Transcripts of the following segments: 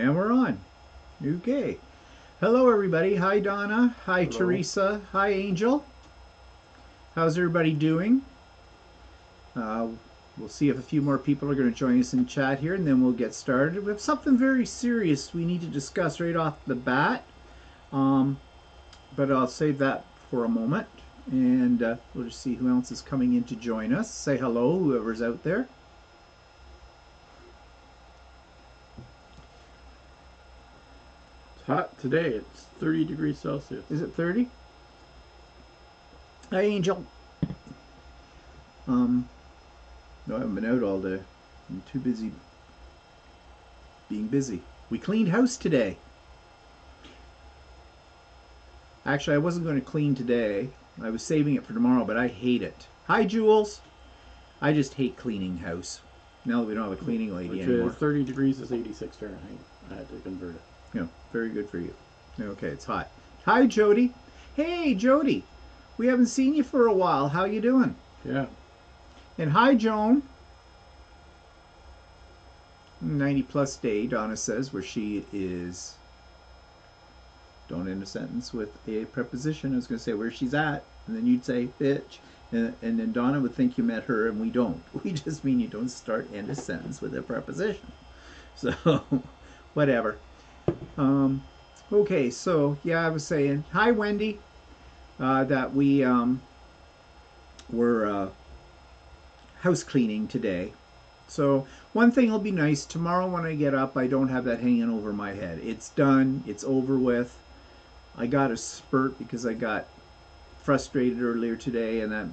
And we're on. Okay. Hello, everybody. Hi, Donna. Hi, Hello. Teresa. Hi, Angel. How's everybody doing? We'll see if a few more people are going to join us in chat here, and then we'll get started. We have something very serious we need to discuss right off the bat, but I'll save that for a moment, and we'll just see who else is coming in to join us. Say hello, whoever's out there. It's hot today. It's 30 degrees Celsius. Is it 30? Hi, Angel. No, I haven't been out all day. I'm too busy being busy. We cleaned house today. Actually, I wasn't going to clean today. I was saving it for tomorrow, but I hate it. Hi, Jules. I just hate cleaning house. Now that we don't have a cleaning lady Which anymore. is 30 degrees is 86 Fahrenheit. I had to convert it. Yeah, very good for you. Okay, it's hot. Hi, Jody. Hey, Jody. We haven't seen you for a while. How you doing? Yeah. And hi, Joan. 90 plus day, Donna says, where she is. Don't end a sentence with a preposition. I was going to say where she's at, and then you'd say bitch, and then Donna would think you met her, and we don't. We just mean you don't start end a sentence with a preposition. So, whatever. Okay, so yeah, I was saying hi, Wendy. That we were house cleaning today. So one thing will be nice, tomorrow when I get up, I don't have that hanging over my head. It's done, it's over with. I got a spurt because I got frustrated earlier today, and that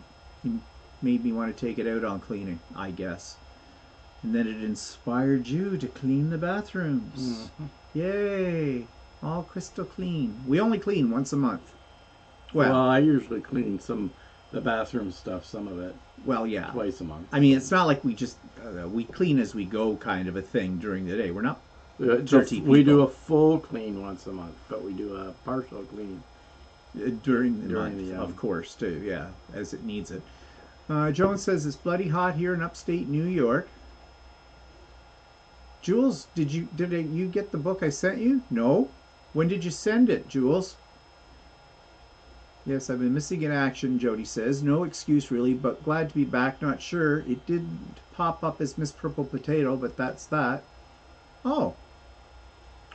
made me want to take it out on cleaning, I guess. And then it inspired you to clean the bathrooms. Mm-hmm. Yay! All crystal clean. We only clean once a month. Well, I usually clean the bathroom stuff, some of it, well, yeah. twice a month. I mean, it's not like we just we clean as we go kind of a thing during the day. We're not dirty people. We do a full clean once a month, but we do a partial clean during the month, of course, too. Yeah, as it needs it. Joan says it's bloody hot here in upstate New York. Jules, did you get the book I sent you? No. When did you send it, Jules? Yes, I've been missing in action, Jody says. No excuse, really, but glad to be back. Not sure. It didn't pop up as Miss Purple Potato, but that's that. Oh.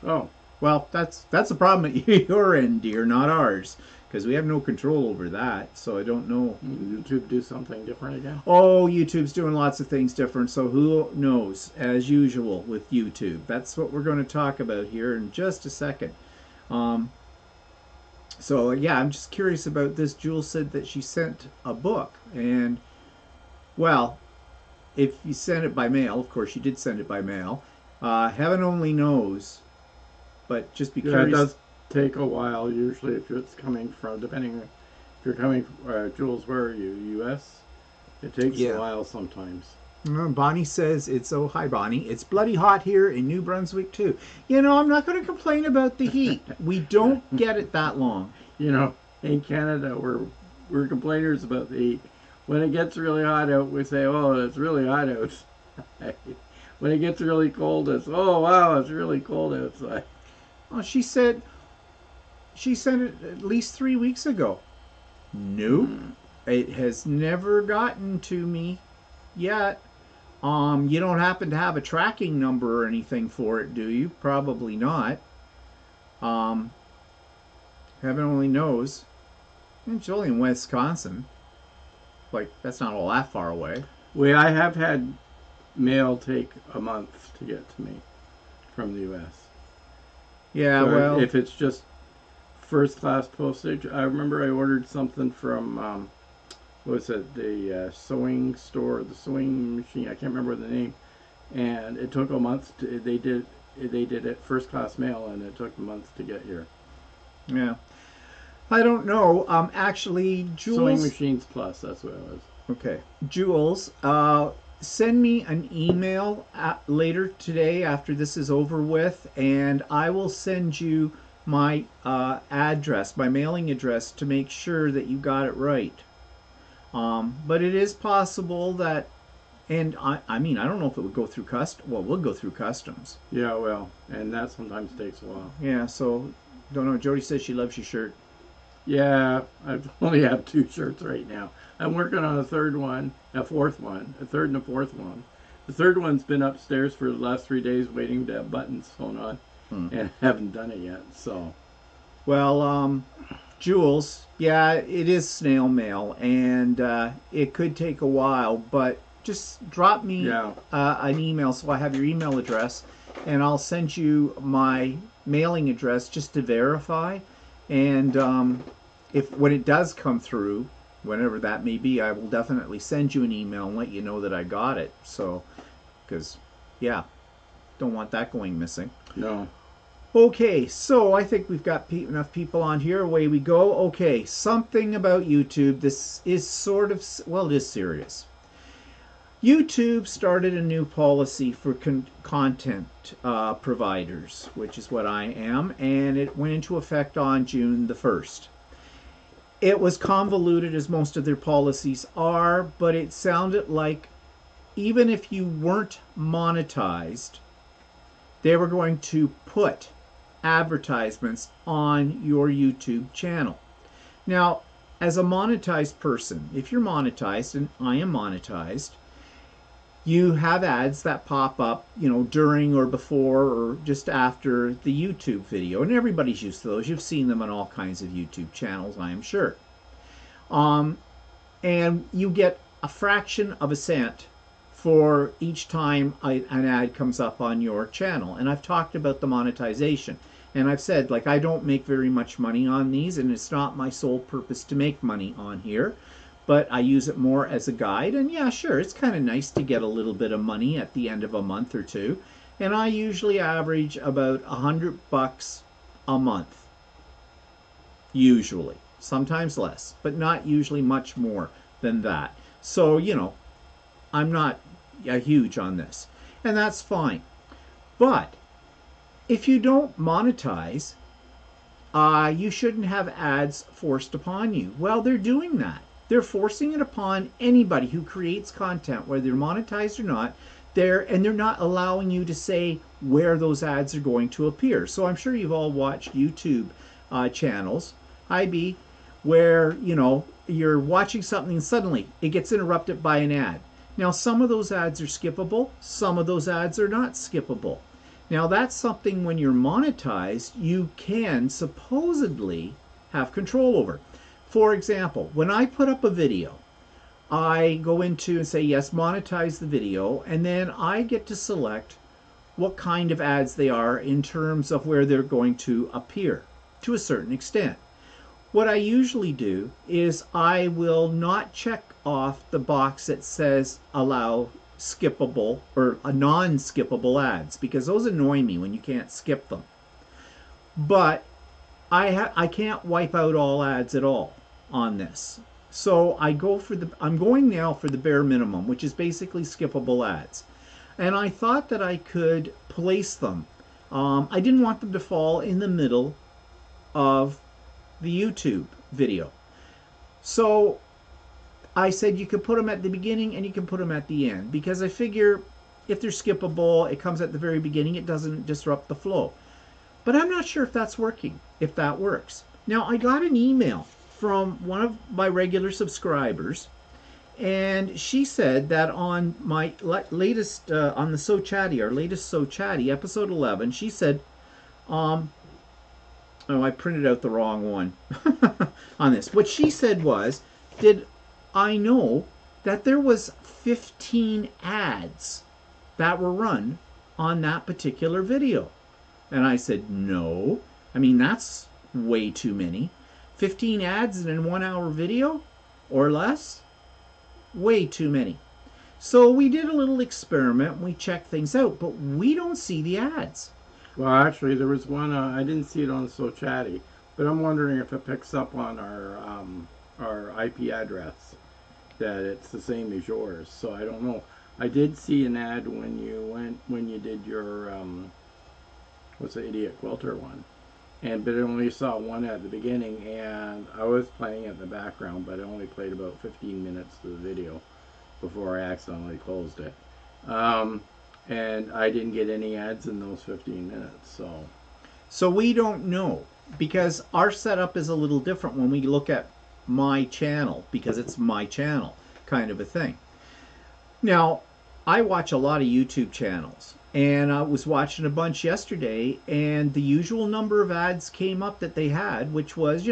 Oh. Well, that's a problem at your end, dear, not ours, because we have no control over that, so I don't know. YouTube do something different again? Oh, YouTube's doing lots of things different, so who knows, as usual with YouTube. That's what we're going to talk about here in just a second. So yeah, I'm just curious about this. Jules said that she sent a book, and well, if you sent it by mail, of course you did send it by mail. Heaven only knows, but just be curious. It does take a while usually if it's coming from, depending if you're coming, Jules, where are you? U.S.? It takes a while sometimes. Bonnie says hi Bonnie, it's bloody hot here in New Brunswick too. You know, I'm not going to complain about the heat. We don't get it that long. You know, in Canada we're complainers about the heat. When it gets really hot out, we say, oh, it's really hot out. When it gets really cold, it's, oh wow, it's really cold outside. Well, she sent it at least 3 weeks ago. Nope. It has never gotten to me yet. You don't happen to have a tracking number or anything for it, do you? Probably not. Heaven only knows. It's only in Wisconsin. Like, that's not all that far away. I have had mail take a month to get to me from the U.S. Yeah, so well, if it's just first class postage, I remember I ordered something from what was it, the sewing store, the sewing machine, I can't remember the name, and it took a month they did it first class mail, and it took months to get here. Yeah, I don't know. Actually, Jules, Sewing Machines Plus, that's what it was. Okay, Jules, send me an email later today after this is over with, and I will send you my address, my mailing address, to make sure that you got it right. But it is possible that And I mean, I don't know if it would go through well, we'll go through customs. Yeah, well, and that sometimes takes a while. Yeah, so don't know. Jody says she loves your shirt. Yeah, I only have 2 shirts right now. I'm working on a third one, a fourth one, a third and a fourth one. The third one's been upstairs for the last 3 days waiting to have buttons sewn on, and haven't done it yet. So, Well, Jules, yeah, it is snail mail, and it could take a while, but just drop me yeah, an email so I have your email address, and I'll send you my mailing address just to verify. And if when it does come through, whenever that may be, I will definitely send you an email and let you know that I got it. So, because yeah, don't want that going missing. no, Okay, so I think we've got enough people on here. Away we go. Okay, something about YouTube. This is sort of, well, it is serious. YouTube started a new policy for content providers, which is what I am, and it went into effect on June the 1st. It was convoluted, as most of their policies are, but it sounded like even if you weren't monetized, they were going to put advertisements on your YouTube channel. Now, as a monetized person, if you're monetized, and I am monetized, you have ads that pop up, during or before or just after the YouTube video. And everybody's used to those. You've seen them on all kinds of YouTube channels, I am sure. And you get a fraction of a cent for each time an ad comes up on your channel. And I've talked about the monetization. And I've said, like, I don't make very much money on these, and it's not my sole purpose to make money on here. But I use it more as a guide. And yeah, sure, it's kind of nice to get a little bit of money at the end of a month or two. And I usually average about $100 a month. Usually. Sometimes less, but not usually much more than that. So, I'm not huge on this. And that's fine. But if you don't monetize, you shouldn't have ads forced upon you. Well, they're doing that. They're forcing it upon anybody who creates content, whether they're monetized or not. And they're not allowing you to say where those ads are going to appear. So I'm sure you've all watched YouTube channels, IB, where you're watching something and suddenly it gets interrupted by an ad. Now, some of those ads are skippable, some of those ads are not skippable. Now, that's something when you're monetized, you can supposedly have control over. For example, when I put up a video, I go into and say, yes, monetize the video, and then I get to select what kind of ads they are in terms of where they're going to appear to a certain extent. What I usually do is I will not check off the box that says allow skippable or non-skippable ads, because those annoy me when you can't skip them. But I can't wipe out all ads at all on this. So I'm going now for the bare minimum, which is basically skippable ads. And I thought that I could place them. I didn't want them to fall in the middle of the YouTube video. So I said you could put them at the beginning and you can put them at the end, because I figure if they're skippable, it comes at the very beginning, it doesn't disrupt the flow. But I'm not sure if that's working, if that works. Now, I got an email from one of my regular subscribers, and she said that on my latest, on the So Chatty, our latest So Chatty, episode 11, she said, oh, I printed out the wrong one on this. What she said was, did I know that there was 15 ads that were run on that particular video? And I said, no. I mean, that's way too many. 15 ads in a 1-hour video or less? Way too many. So we did a little experiment. We checked things out, but we don't see the ads. well, actually, there was one. I didn't see it on So Chatty, but I'm wondering if it picks up on our IP address, that it's the same as yours. So I don't know. I did see an ad when you did your what's the Idiot Quilter one, but I only saw one at the beginning, and I was playing it in the background, but it only played about 15 minutes of the video. before I accidentally closed it. And I didn't get any ads in those 15 minutes. So we don't know because our setup is a little different when we look at my channel because it's my channel kind of a thing. Now, I watch a lot of YouTube channels and I was watching a bunch yesterday and the usual number of ads came up that they had, which was,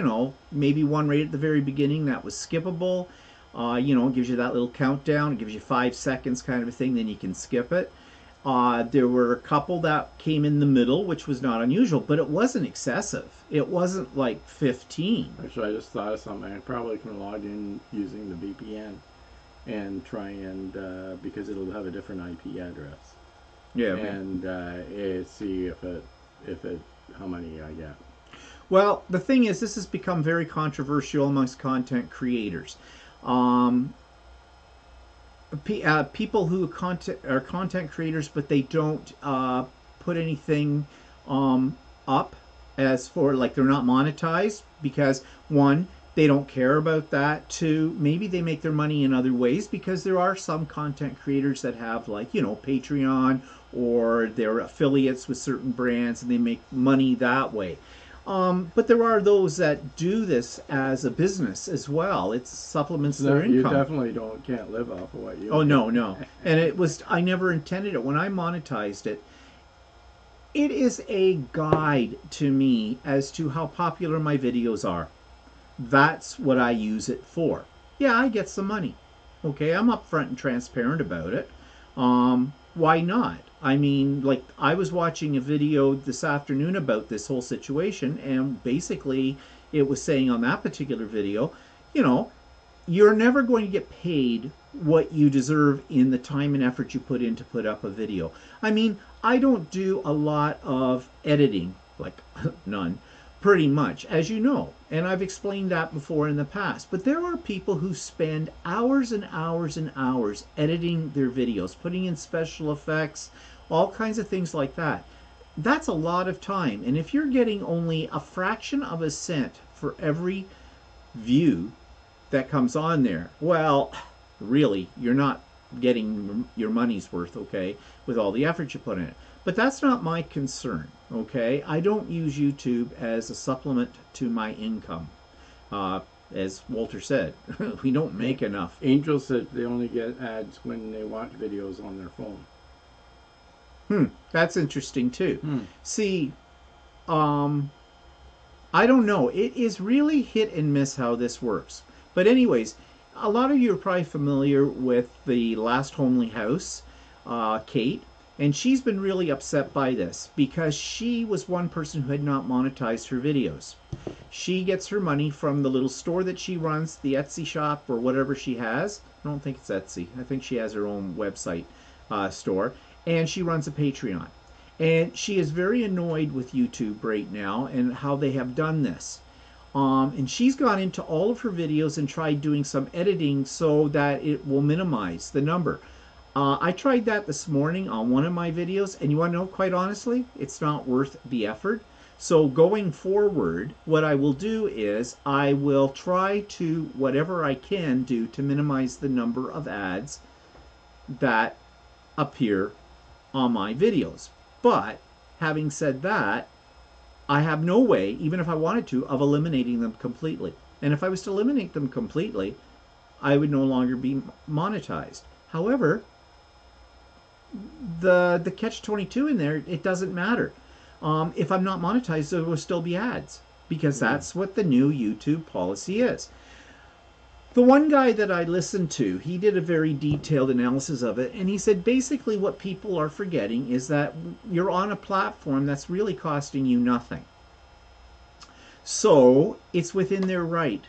maybe one right at the very beginning that was skippable. It gives you that little countdown. It gives you 5 seconds kind of a thing, then you can skip it. There were a couple that came in the middle, which was not unusual, but it wasn't excessive. It wasn't like 15. Actually, I just thought of something. I probably can log in using the VPN and try and, because it'll have a different IP address. Yeah. And see how many I get. Well, the thing is, this has become very controversial amongst content creators. People who are content creators, but they don't put anything up as for like they're not monetized because one, they don't care about that. Two, maybe they make their money in other ways because there are some content creators that have like Patreon or they're affiliates with certain brands and they make money that way. But there are those that do this as a business as well. It supplements their income. You definitely can't live off of what you. Oh no. And I never intended it. When I monetized it, it is a guide to me as to how popular my videos are. That's what I use it for. Yeah, I get some money. Okay, I'm upfront and transparent about it. Why not? I mean, like, I was watching a video this afternoon about this whole situation, and basically it was saying on that particular video, you're never going to get paid what you deserve in the time and effort you put in to put up a video. I mean, I don't do a lot of editing, like none, pretty much, as you know, and I've explained that before in the past. But there are people who spend hours and hours and hours editing their videos, putting in special effects, all kinds of things like that. That's a lot of time. And if you're getting only a fraction of a cent for every view that comes on there, well, really, you're not getting your money's worth, okay, with all the effort you put in it. But that's not my concern, okay? I don't use YouTube as a supplement to my income. As Walter said, we don't make enough. Angel said they only get ads when they watch videos on their phone. That's interesting too. See, I don't know. It is really hit and miss how this works. But anyways, a lot of you are probably familiar with the Last Homely House, Kate, and she's been really upset by this because she was one person who had not monetized her videos. She gets her money from the little store that she runs, the Etsy shop or whatever she has. I don't think it's Etsy. I think she has her own website store. And she runs a Patreon. And she is very annoyed with YouTube right now and how they have done this. And she's gone into all of her videos and tried doing some editing so that it will minimize the number. I tried that this morning on one of my videos, and you want to know, quite honestly, it's not worth the effort. So going forward, what I will do is I will try to, whatever I can do to minimize the number of ads that appear on my videos. But having said that, I have no way, even if I wanted to, of eliminating them completely. And if I was to eliminate them completely, I would no longer be monetized. However, the catch-22 in there, it doesn't matter. If I'm not monetized, there will still be ads because that's what the new YouTube policy is. The one guy that I listened to, he did a very detailed analysis of it, and he said basically what people are forgetting is that you're on a platform that's really costing you nothing. So it's within their right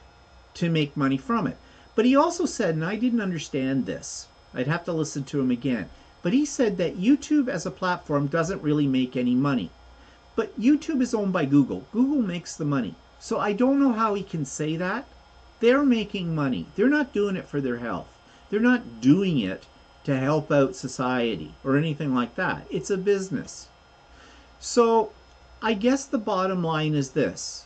to make money from it. But he also said, and I didn't understand this, I'd have to listen to him again, but he said that YouTube as a platform doesn't really make any money. But YouTube is owned by Google. Google makes the money. So I don't know how he can say that. They're making money. They're not doing it for their health. They're not doing it to help out society or anything like that. It's a business. So I guess the bottom line is this.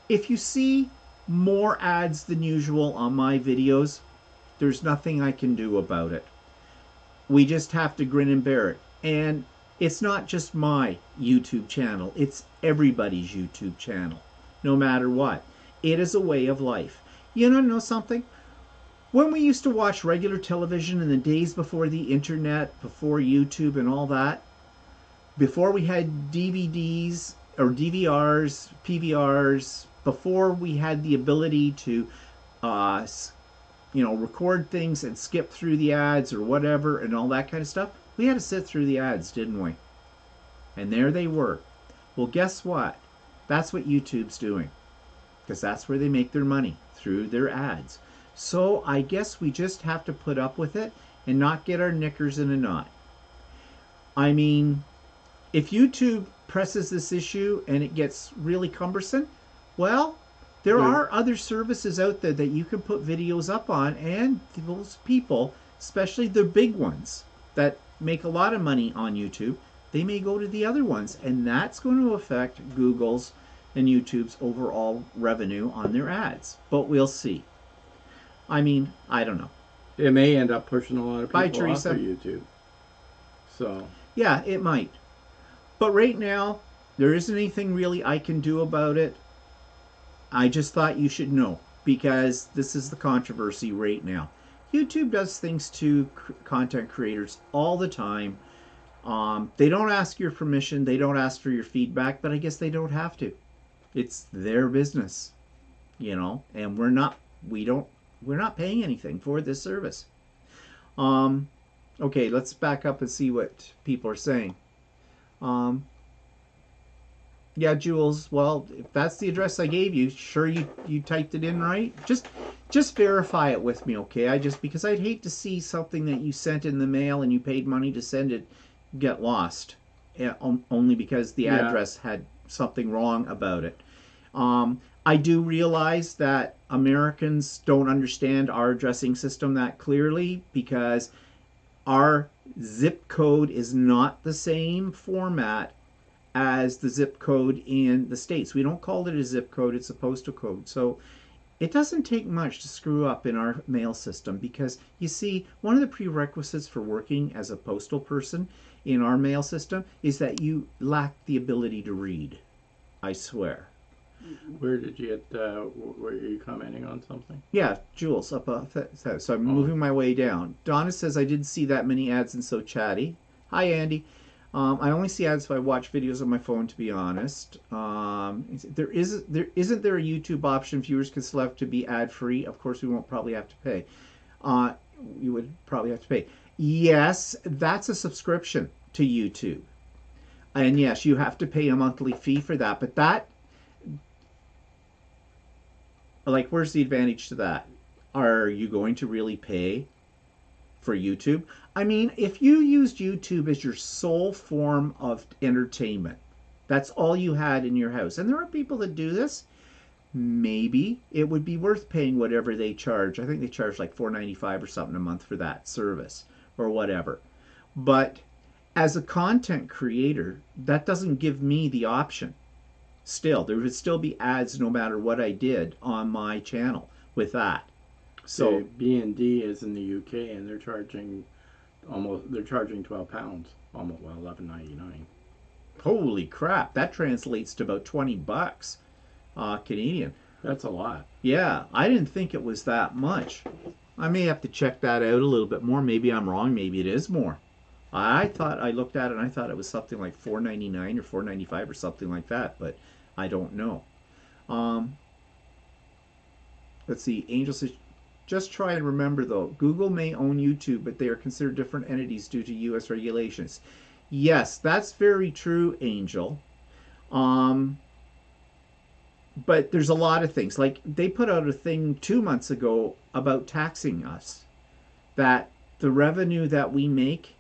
If you see more ads than usual on my videos, There's nothing I can do about it. We just have to grin and bear it. And it's not just my YouTube channel, it's everybody's YouTube channel, no matter what. It is a way of life. You know something? When we used to watch regular television in the days before the internet, before YouTube and all that, before we had DVDs or DVRs, PVRs, before we had the ability to uh, record things and skip through the ads or whatever and all that kind of stuff, we had to sit through the ads, didn't we? And there they were. Well, guess what? That's what YouTube's doing, because that's where they make their money, through their ads. So I guess we just have to put up with it and not get our knickers in a knot. I mean, if YouTube presses this issue and it gets really cumbersome, well, there are other services out there that you can put videos up on, and those people, especially the big ones that make a lot of money on YouTube, they may go to the other ones, and that's going to affect Google's and YouTube's overall revenue on their ads. But we'll see. I mean, I don't know. It may end up pushing a lot of Bye, people off Teresa. of YouTube. So Yeah, it might. But right now, there isn't anything really I can do about it. I just thought you should know, because this is the controversy right now. YouTube does things to content creators all the time. They don't ask your permission, they don't ask for your feedback, but I guess they don't have to. It's their business, and we're not paying anything for this service. Okay, let's back up and see what people are saying. Yeah, Jules. Well, if that's the address I gave you, sure you typed it in right. Just verify it with me, okay? Because I'd hate to see something that you sent in the mail and you paid money to send it get lost, only because the address had something wrong about it. I do realize that Americans don't understand our addressing system that clearly, because our zip code is not the same format as the zip code in the States. We don't call it a zip code, it's a postal code. So it doesn't take much to screw up in our mail system, because you see, one of the prerequisites for working as a postal person in our mail system is that you lack the ability to read. I swear. where did you get? Were you commenting on something? Yeah, Jules, up so I'm moving my way down. Donna says, I didn't see that many ads and so chatty. Hi, Andy. I only see ads if I watch videos on my phone, to be honest. Isn't there a YouTube option viewers can select to be ad free? Of course, we won't probably have to pay. You would probably have to pay. Yes, that's a subscription to YouTube, and yes, you have to pay a monthly fee for that. But that, like, where's the advantage to that? Are you going to really pay for YouTube? I mean, if you used YouTube as your sole form of entertainment, that's all you had in your house, and there are people that do this, maybe it would be worth paying whatever they charge. I think they charge like $4.95 or something a month for that service or whatever. But as a content creator, that doesn't give me the option. Still, there would still be ads no matter what I did on my channel with that. So B&D is in the UK, and they're charging £12, almost, well, $11.99. holy crap, that translates to about $20 Canadian. That's a lot. Yeah, I didn't think it was that much. I may have to check that out a little bit more. Maybe I'm wrong. Maybe it is more. I looked at it and I thought it was something like $4.99 or $4.95 or something like that, but I don't know. Let's see. Angel says, just try and remember though, Google may own YouTube, but they are considered different entities due to U.S. regulations. Yes, that's very true, Angel. But there's a lot of things. Like, they put out a thing 2 months ago about taxing us, that the revenue that we make,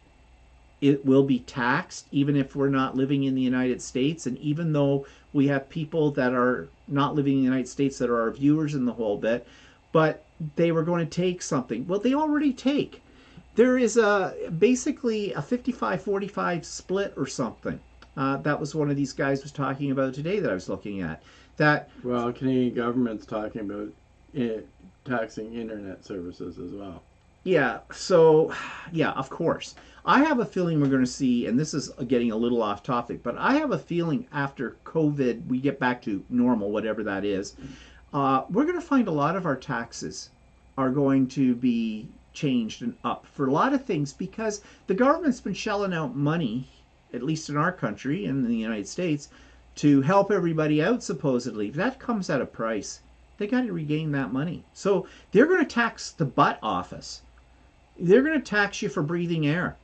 it will be taxed even if we're not living in the United States. And even though we have people that are not living in the United States that are our viewers in the whole bit, but they were going to take something. Well, they already take. There is basically a 55-45 split or something. That was one of these guys was talking about today that I was looking at. That, well, Canadian government's talking about it, taxing internet services as well. Yeah, so, yeah, of course. I have a feeling we're going to see, and this is getting a little off topic, but I have a feeling after COVID, we get back to normal, whatever that is, we're going to find a lot of our taxes are going to be changed and up for a lot of things because the government's been shelling out money, at least in our country, in the United States, to help everybody out, supposedly. That comes at a price. They got to regain that money. So they're going to tax the butt off us. They're going to tax you for breathing air.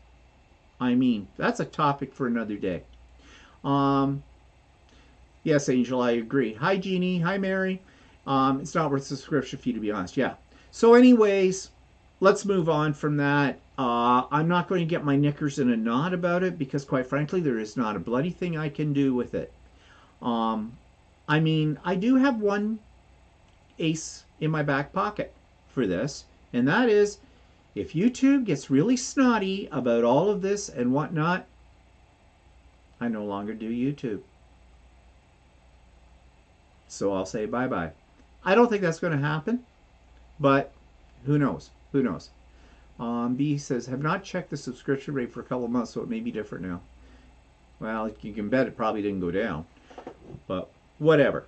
I mean, that's a topic for another day. Um, yes, Angel, I agree. Hi, Jeannie. Hi, Mary. It's not worth the subscription fee, to be honest. Yeah. So, anyways, let's move on from that. I'm not going to get my knickers in a knot about it because, quite frankly, there is not a bloody thing I can do with it. I mean, I do have one ace in my back pocket for this, and that is if YouTube gets really snotty about all of this and whatnot, I no longer do YouTube. So I'll say bye-bye. I don't think that's going to happen, but who knows? Who knows? B says, have not checked the subscription rate for a couple of months, so it may be different now. Well, you can bet it probably didn't go down, but whatever.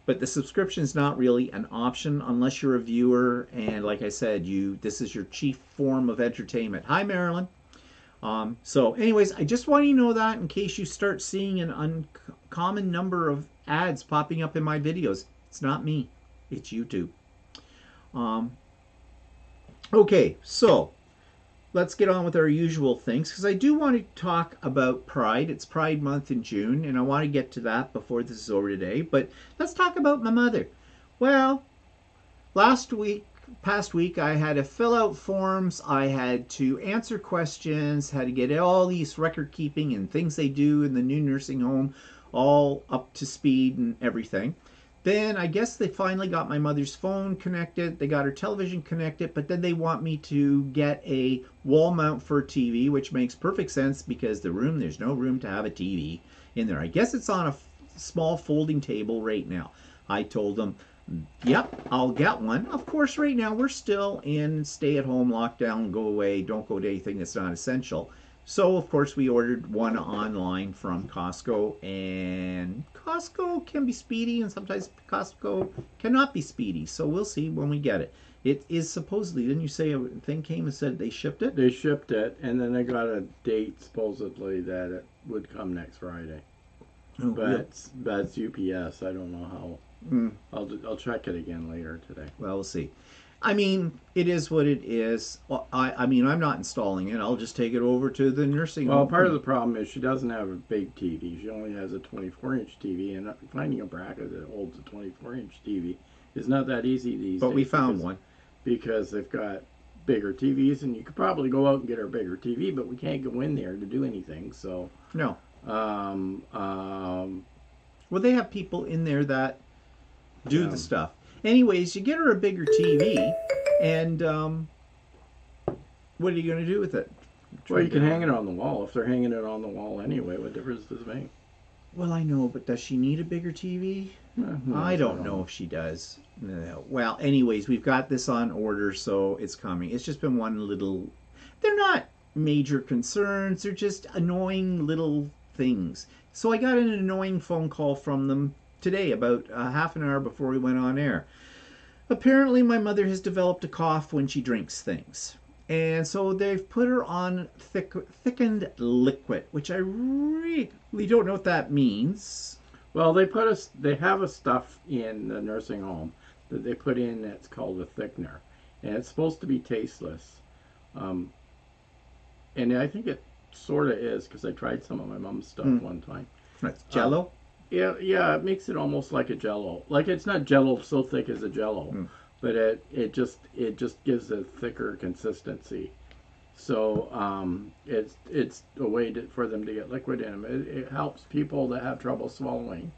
But the subscription is not really an option unless you're a viewer, and like I said, this is your chief form of entertainment. Hi, Marilyn. So anyways, I just want you to know that in case you start seeing an uncommon number of ads popping up in my videos. It's not me. It's YouTube. Okay, so let's get on with our usual things because I do want to talk about Pride. It's Pride Month in June, and I want to get to that before this is over today. But let's talk about my mother. Well, past week, I had to fill out forms. I had to answer questions, had to get all these record keeping and things they do in the new nursing home all up to speed and everything. Then I guess they finally got my mother's phone connected. They got her television connected, but then they want me to get a wall mount for a TV, which makes perfect sense because there's no room to have a TV in there. I guess it's on a small folding table right now. I told them, yep, I'll get one. Of course, right now we're still in stay-at-home lockdown, go away, don't go to anything that's not essential. So, of course, we ordered one online from Costco, and Costco can be speedy, and sometimes Costco cannot be speedy. So we'll see when we get it. It is supposedly, didn't you say a thing came and said they shipped it? They shipped it, and then they got a date, supposedly, that it would come next Friday. Oh, but it's UPS. I don't know how. I'll check it again later today. Well, we'll see. I mean, it is what it is. Well, I mean, I'm not installing it. I'll just take it over to the nursing home. Well, part of the problem is she doesn't have a big TV. She only has a 24-inch TV, and finding a bracket that holds a 24-inch TV is not that easy these days. But we found one. Because they've got bigger TVs, and you could probably go out and get her a bigger TV, but we can't go in there to do anything, so... No. Well, they have people in there that do the stuff. Anyways, you get her a bigger TV, and what are you going to do with it? Well, you can hang it on the wall. If they're hanging it on the wall anyway, what difference does it make? Well, I know, but does she need a bigger TV? I don't know if she does. No. Well, anyways, we've got this on order, so it's coming. It's just been one little... They're not major concerns. They're just annoying little things. So I got an annoying phone call from them today, about half an hour before we went on air. Apparently, my mother has developed a cough when she drinks things. And so they've put her on thickened liquid, which I really don't know what that means. Well, they have a stuff in the nursing home that they put in that's called a thickener, and it's supposed to be tasteless. And I think it sort of is because I tried some of my mom's stuff one time. That's Jello. Yeah, it makes it almost like a Jello. Like it's not Jello so thick as a Jello, but it just gives a thicker consistency. So it's a way for them to get liquid in them. It helps people that have trouble swallowing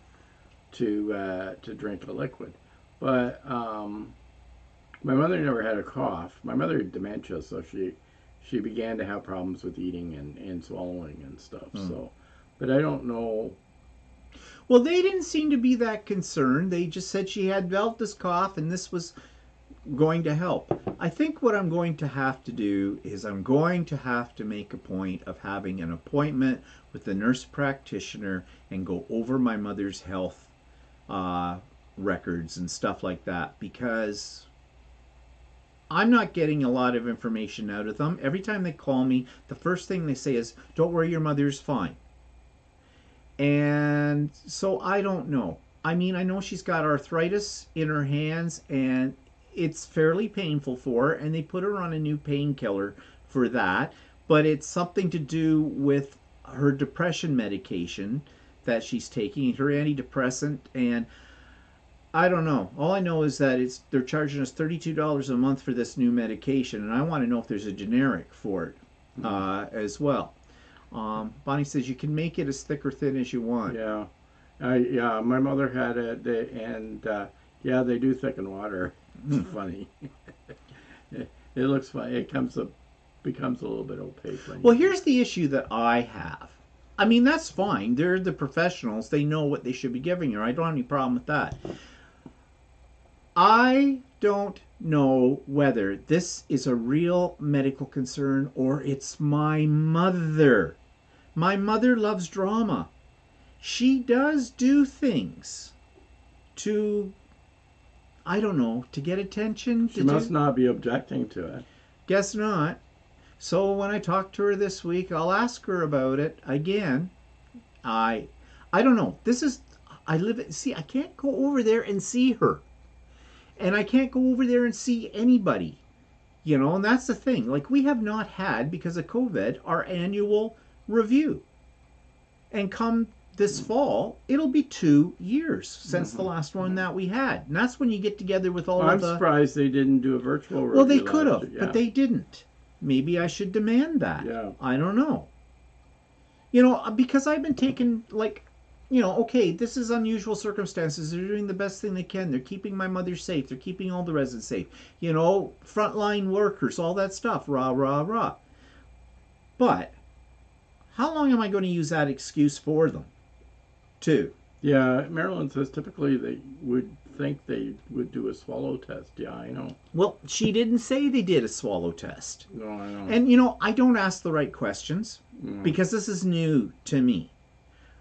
to drink the liquid. But my mother never had a cough. My mother had dementia, so she began to have problems with eating and swallowing and stuff. So, but I don't know. Well, they didn't seem to be that concerned. They just said she had developed this cough, and this was going to help. I think what I'm going to have to do is I'm going to have to make a point of having an appointment with the nurse practitioner and go over my mother's health uh, records and stuff like that, because I'm not getting a lot of information out of them. Every time they call me, the first thing they say is, "Don't worry, your mother's fine." And so I don't know. I mean, I know she's got arthritis in her hands and it's fairly painful for her, and they put her on a new painkiller for that, but it's something to do with her depression medication that she's taking, her antidepressant, and I don't know. All I know is that they're charging us $32 a month for this new medication, and I want to know if there's a generic for it as well. Bonnie says you can make it as thick or thin as you want. Yeah. Yeah, my mother had it, and yeah, they do thicken water. It's funny. It looks funny. It becomes a little bit opaque. Well, here's the issue that I have. I mean, that's fine. They're the professionals. They know what they should be giving her. I don't have any problem with that. I don't know whether this is a real medical concern or it's my mother. My mother loves drama. She does do things to, I don't know, to get attention. She must not be objecting to it. Guess not. So when I talk to her this week, I'll ask her about it again. I don't know. I can't go over there and see her. And I can't go over there and see anybody. And that's the thing. Like, we have not had, because of COVID, our annual review. And come this fall, it'll be 2 years since the last one that we had. And that's when you get together with all of the... I'm surprised they didn't do a virtual review. Well, they could have, but they didn't. Maybe I should demand that. Yeah. I don't know. Because I've been taking, okay, this is unusual circumstances. They're doing the best thing they can. They're keeping my mother safe. They're keeping all the residents safe. Frontline workers, all that stuff. Rah, rah, rah. But how long am I going to use that excuse for them? Too. Yeah, Marilyn says typically they would think they would do a swallow test. Yeah, I know. Well, she didn't say they did a swallow test. No, I know. And, I don't ask the right questions because this is new to me.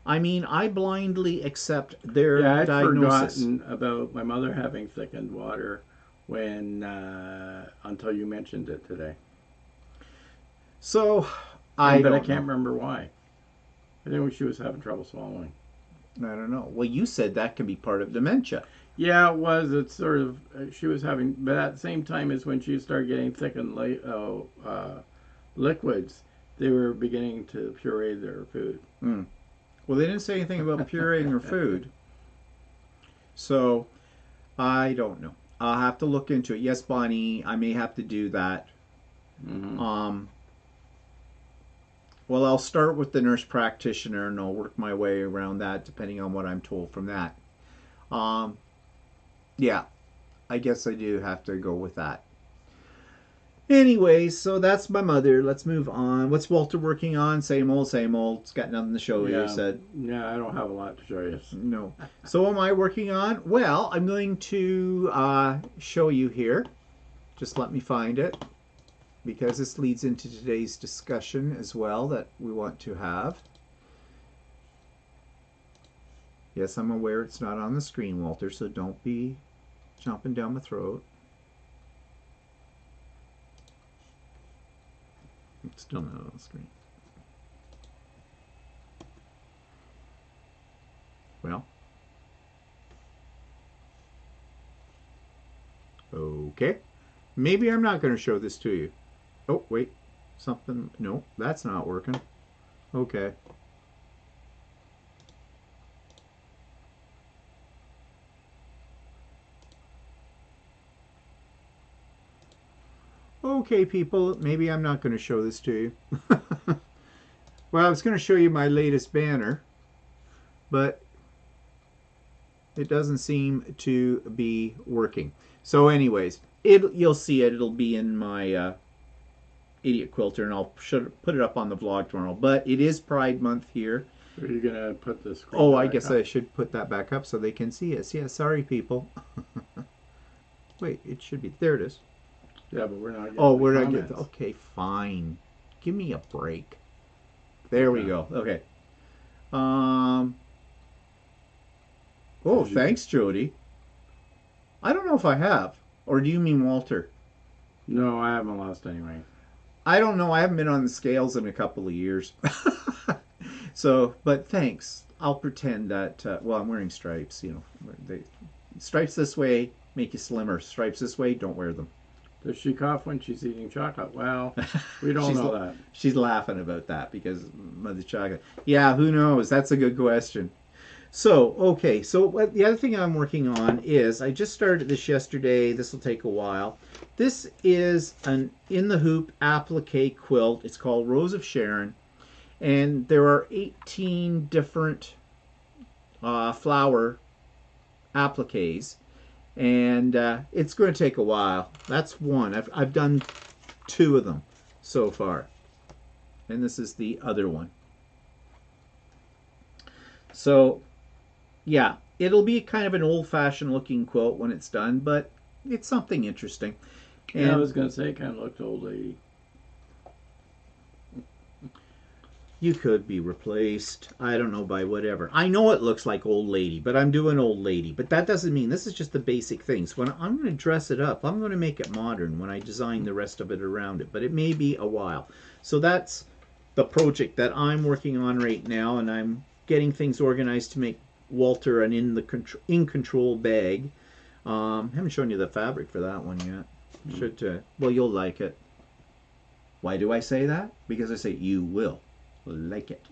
I mean, I blindly accept their diagnosis. I'd forgotten about my mother having thickened water until you mentioned it today. So, I can't remember why. I think she was having trouble swallowing. I don't know. Well, you said that can be part of dementia. Yeah, it was. It's sort of, she was having, but at the same time as when she started getting thickened liquids, they were beginning to puree their food. Well, they didn't say anything about pureeing her food. So, I don't know. I'll have to look into it. Yes, Bonnie, I may have to do that. Well, I'll start with the nurse practitioner and I'll work my way around that depending on what I'm told from that. Yeah, I guess I do have to go with that. Anyway, so that's my mother. Let's move on. What's Walter working on? Same old, same old. It's got nothing to show you, said. Yeah, I don't have a lot to show you. No. So what am I working on? Well, I'm going to show you here. Just let me find it, because this leads into today's discussion as well that we want to have. Yes, I'm aware it's not on the screen, Walter, so don't be jumping down my throat. It's still not on the screen. Well. Okay. Maybe I'm not going to show this to you. Oh, wait. Something. No, that's not working. Okay. Okay, people, maybe I'm not going to show this to you. Well, I was going to show you my latest banner, but it doesn't seem to be working. So anyways, you'll see it. It'll be in my Idiot Quilter, and I'll put it up on the vlog tomorrow. But it is Pride Month here. Are you going to put the screen I guess up? I should put that back up so they can see us. Yeah, sorry, people. Wait, it should be. There it is. Yeah, but we're not Oh, getting the we're not getting. comments. Okay, fine. Give me a break. There we Okay. go. Okay. Um. Oh, Did you? thanks, Jody. I don't know if I have. Or do you mean Walter? No, I haven't lost anyway. I don't know. I haven't been on the scales in a couple of years. So, but thanks. I'll pretend that. Well, I'm wearing stripes. You know, stripes this way make you slimmer. Stripes this way, don't wear them. Does she cough when she's eating chocolate? Well, we don't she's know that. she's laughing about that because of the chocolate. Yeah, who knows? That's a good question. So, okay. So, the other thing I'm working on is I just started this yesterday. This will take a while. This is an in the hoop applique quilt. It's called Rose of Sharon, and there are 18 different flower appliques, and it's going to take a while. That's one. I've done two of them so far, and this is the other one. So yeah, it'll be kind of an old-fashioned looking quilt when it's done, but it's something interesting. Yeah, I And was gonna say, it kind of looked old lady. you could be replaced. I don't know by whatever. I know it looks like old lady, but I'm doing old lady. But that doesn't mean this is just the basic things. When I'm going to dress it up, I'm going to make it modern when I design the rest of it around it. But it may be a while. So that's the project that I'm working on right now, and I'm getting things organized to make Walter an in control bag. Haven't shown you the fabric for that one yet. Should well, you'll like it. Why do I say that? Because I say you will like it.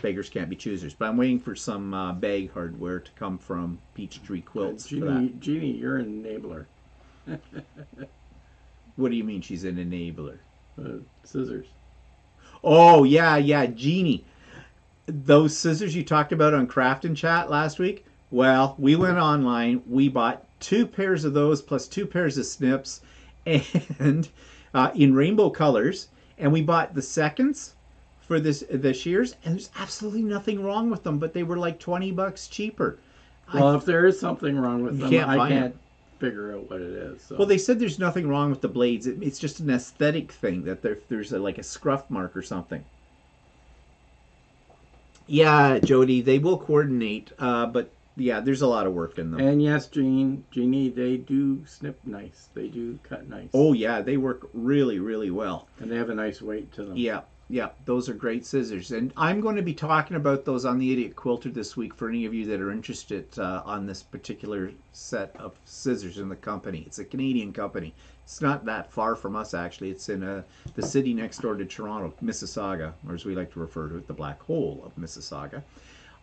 Beggars can't be choosers. But I'm waiting for some bag hardware to come from Peachtree Quilts for that. Jeannie, you're an enabler. What do you mean she's an enabler? Scissors. Oh, yeah, yeah, Jeannie. Those scissors you talked about on Craft and Chat last week? Well, we went online. We bought 2 pairs of those plus 2 pairs of snips and in rainbow colors. And we bought the seconds for the shears, and there's absolutely nothing wrong with them, but they were like $20 cheaper. Well, if there is something wrong with them, can't I find can't figure out what it is. So. Well, they said there's nothing wrong with the blades. It's just an aesthetic thing that there's like a scruff mark or something. Yeah, Jody, they will coordinate, but yeah, there's a lot of work in them. And yes, Jeannie, they do snip nice. They do cut nice. Oh yeah, they work really, really well. And they have a nice weight to them. Yeah, yeah, those are great scissors. And I'm going to be talking about those on the Idiot Quilter this week for any of you that are interested on this particular set of scissors in the company. It's a Canadian company. It's not that far from us, actually. It's in the city next door to Toronto, Mississauga, or as we like to refer to it, the black hole of Mississauga.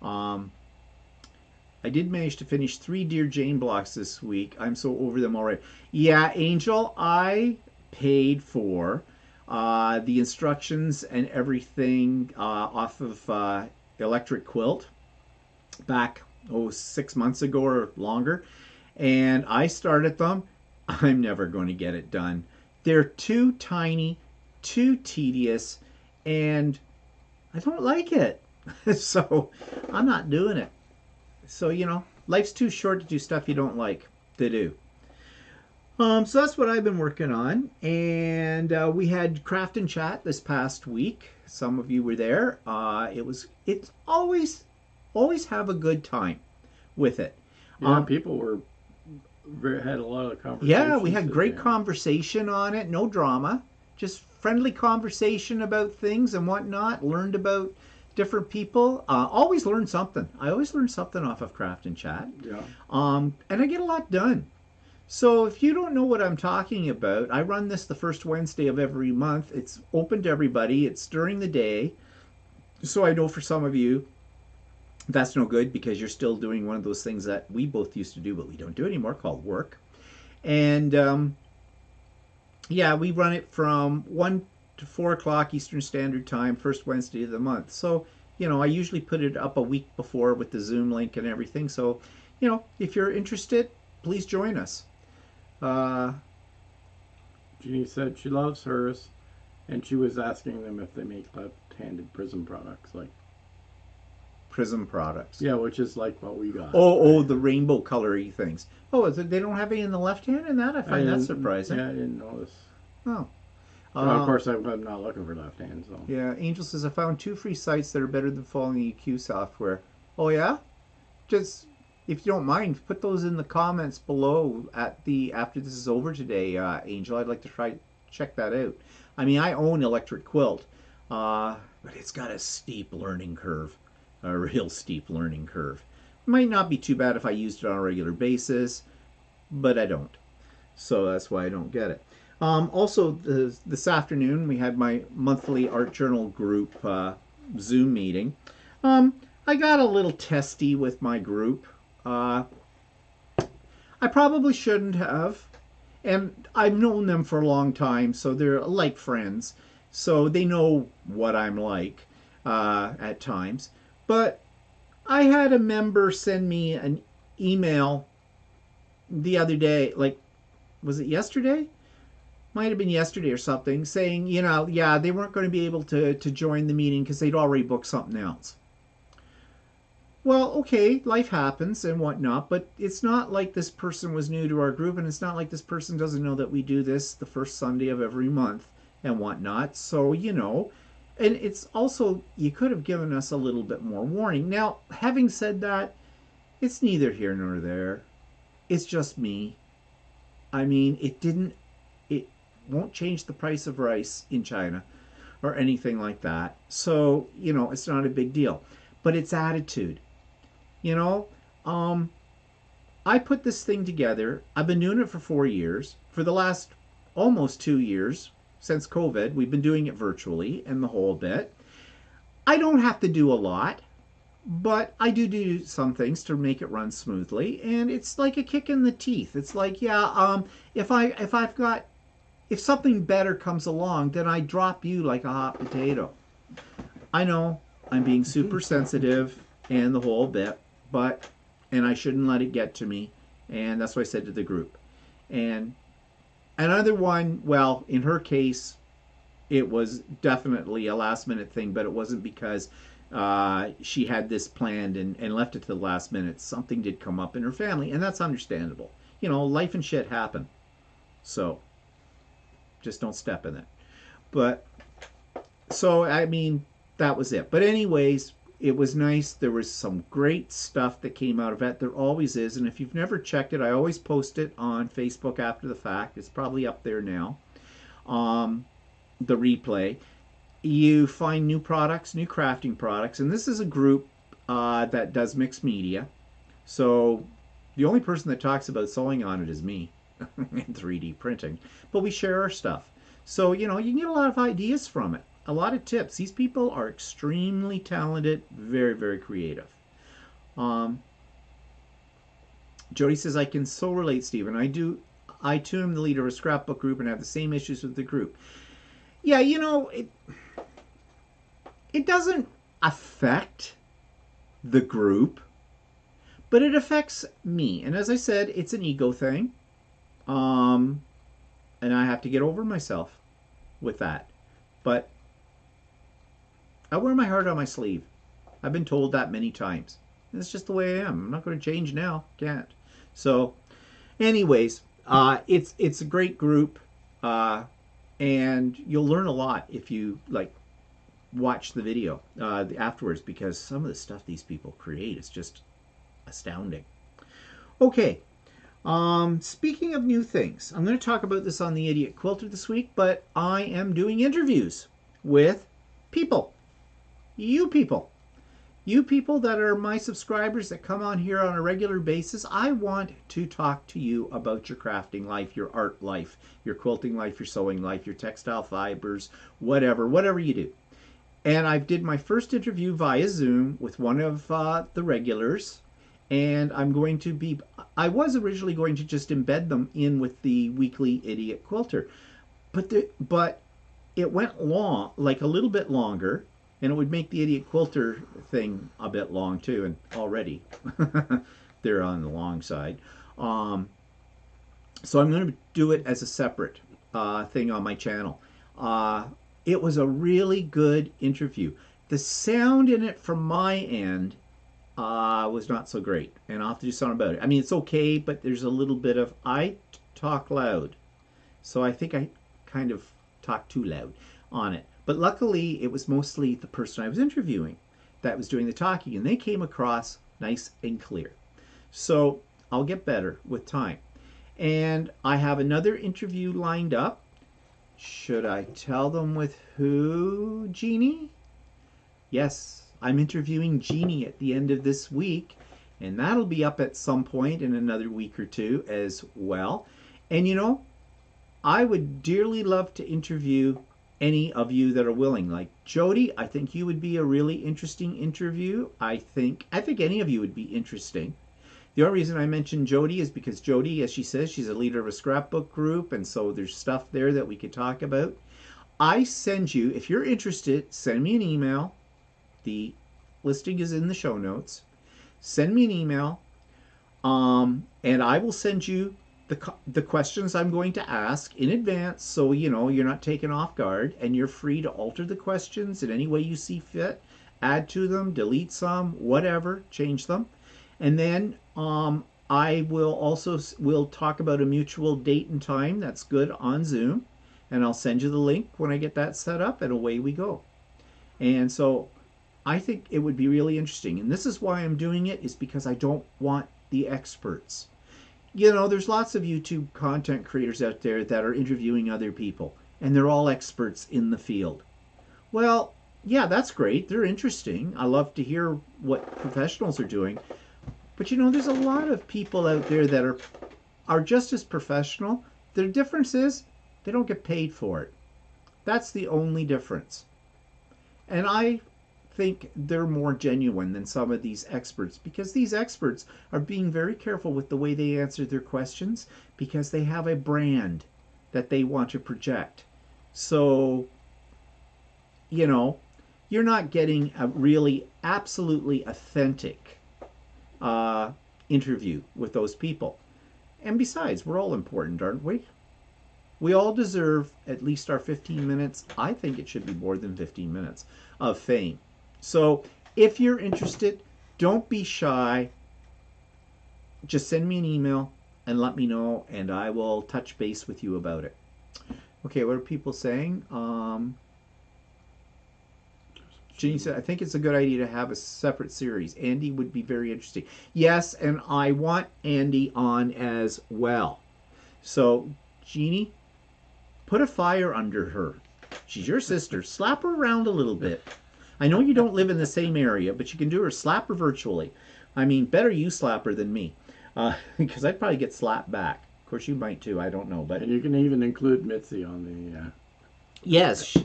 I did manage to finish 3 Dear Jane blocks this week. I'm so over them already. Yeah, Angel, I paid for the instructions and everything off of Electric Quilt back 6 months ago or longer, and I started them. I'm never going to get it done. They're too tiny, too tedious, and I don't like it. So I'm not doing it. So, life's too short to do stuff you don't like to do. So that's what I've been working on. And we had Craft and Chat this past week. Some of you were there. It's always have a good time with it. Yeah, people had a lot of conversations. Yeah, we had great conversation on it. No drama. Just friendly conversation about things and whatnot. Learned about different people. Always learn something. I always learn something off of Craft and Chat. Yeah. And I get a lot done. So if you don't know what I'm talking about, I run this the first Wednesday of every month. It's open to everybody. It's during the day. So I know for some of you, that's no good because you're still doing one of those things that we both used to do, but we don't do anymore, called work. And yeah, we run it from 1 to 4 o'clock Eastern Standard Time, first Wednesday of the month. So, I usually put it up a week before with the Zoom link and everything. So, if you're interested, please join us. Jeannie said she loves hers, and she was asking them if they make left-handed prism products. Prism products. Yeah, which is like what we got. Oh, the rainbow colory things. Oh, they don't have any in the left hand in that? I I find that didn't. surprising. Yeah, I didn't notice. Oh. Of course, I'm not looking for left hand. So Yeah, Angel says, I found 2 free sites that are better than following the EQ software. Oh, yeah? Just, if you don't mind, put those in the comments below after this is over today, Angel. I'd like to check that out. I mean, I own Electric Quilt, but it's got a steep learning curve, a real steep learning curve. Might not be too bad if I used it on a regular basis, but I don't. So that's why I don't get it. Also, this afternoon we had my monthly art journal group Zoom meeting. I got a little testy with my group. I probably shouldn't have. And I've known them for a long time, so they're like friends. So they know what I'm like at times. But I had a member send me an email the other day, like, was it yesterday? Might have been yesterday or something, saying, yeah, they weren't going to be able to join the meeting because they'd already booked something else. Well, okay, life happens and whatnot, but it's not like this person was new to our group, and it's not like this person doesn't know that we do this the first Sunday of every month and whatnot. So, and it's also, you could have given us a little bit more warning. Now, having said that, it's neither here nor there. It's just me. I mean, it won't change the price of rice in China or anything like that. So, it's not a big deal. But it's attitude. You know, I put this thing together. I've been doing it for 4 years. For the last almost 2 years, since COVID, we've been doing it virtually and the whole bit. I don't have to do a lot, but I do some things to make it run smoothly, and it's like a kick in the teeth. It's like, yeah, if something better comes along, then I drop you like a hot potato. I know I'm being super sensitive and the whole bit, and I shouldn't let it get to me, and that's what I said to the group. And another one, well, in her case, it was definitely a last minute thing, but it wasn't because she had this planned and left it to the last minute. Something did come up in her family, and that's understandable. Life and shit happen. So just don't step in it. But so, I mean, that was it. But anyways, it was nice. There was some great stuff that came out of it. There always is. And if you've never checked it, I always post it on Facebook after the fact. It's probably up there now. The replay. You find new products, new crafting products. And this is a group that does mixed media. So the only person that talks about sewing on it is me and 3D printing. But we share our stuff. So, you can get a lot of ideas from it. A lot of tips. These people are extremely talented, very, very creative. Jody says, I can so relate, Stephen. I too am the leader of a scrapbook group and have the same issues with the group. Yeah, it doesn't affect the group, but it affects me. And as I said, it's an ego thing. And I have to get over myself with that. But I wear my heart on my sleeve. I've been told that many times. And it's just the way I am. I'm not going to change now. Can't. So, anyways, it's a great group, and you'll learn a lot if you watch the video afterwards, because some of the stuff these people create is just astounding. Okay. Speaking of new things, I'm going to talk about this on the Idiot Quilter this week, but I am doing interviews with people. You people that are my subscribers that come on here on a regular basis. I want to talk to you about your crafting life, your art life, your quilting life, your sewing life, your textile fibers, whatever you do. And I did my first interview via Zoom with one of the regulars, and I was originally going to just embed them in with the weekly Idiot Quilter, but it went long, like a little bit longer, and it would make the Idiot Quilter thing a bit long too, and already they're on the long side. So I'm going to do it as a separate thing on my channel. It was a really good interview. The sound in it from my end was not so great, and I'll have to do something about it. I mean, it's okay, but there's a little bit of I talk loud, so I think I kind of talked too loud on it. But luckily, it was mostly the person I was interviewing that was doing the talking, and they came across nice and clear. So I'll get better with time. And I have another interview lined up. Should I tell them with who, Jeannie? Yes, I'm interviewing Jeannie at the end of this week, and that'll be up at some point in another week or two as well. And you know, I would dearly love to interview any of you that are willing. Like Jody, I think you would be a really interesting interview. I think any of you would be interesting. The only reason I mentioned Jody is because Jody, as she says, she's a leader of a scrapbook group, and so there's stuff there that we could talk about. I send you, if you're interested, send me an email. The listing is in the show notes. Send me an email, and I will send you the questions I'm going to ask in advance, so you know you're not taken off guard, and you're free to alter the questions in any way you see fit, add to them, delete some, whatever, change them. And then I will talk about a mutual date and time that's good on Zoom, and I'll send you the link when I get that set up, and away we go. And so I think it would be really interesting, and this is why I'm doing it, is because I don't want the experts. You know, there's lots of YouTube content creators out there that are interviewing other people, and they're all experts in the field. Well, yeah, that's great. They're interesting. I love to hear what professionals are doing. But you know, there's a lot of people out there that are just as professional. The difference is they don't get paid for it. That's the only difference. And I think they're more genuine than some of these experts, because these experts are being very careful with the way they answer their questions, because they have a brand that they want to project. So, you know, you're not getting a really absolutely authentic interview with those people. And besides, we're all important, aren't we? We all deserve at least our 15 minutes. I think it should be more than 15 minutes of fame. So if you're interested, don't be shy. Just send me an email and let me know, and I will touch base with you about it. Okay, what are people saying? Jenny said, I think it's a good idea to have a separate series. Andy would be very interesting. Yes, and I want Andy on as well. So, Jeannie, put a fire under her. She's your sister. Slap her around a little bit. I know you don't live in the same area, but you can do her. Slap her virtually. I mean, better you slap her than me, because I'd probably get slapped back. Of course, you might too. I don't know, but and you can even include Mitzi on the. Yes,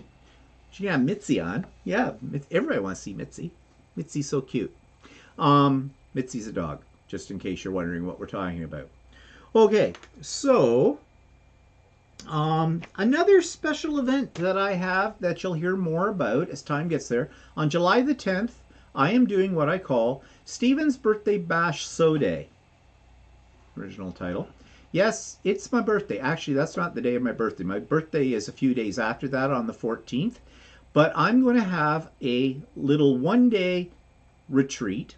yeah, Mitzi on. Yeah, everybody wants to see Mitzi. Mitzi's so cute. Mitzi's a dog, just in case you're wondering what we're talking about. Okay, so another special event that I have that you'll hear more about as time gets there. On July the 10th, I am doing what I call Stephen's Birthday Bash So Day. Original title. Yes, it's my birthday. Actually, that's not the day of my birthday. My birthday is a few days after that, on the 14th. But I'm going to have a little one-day retreat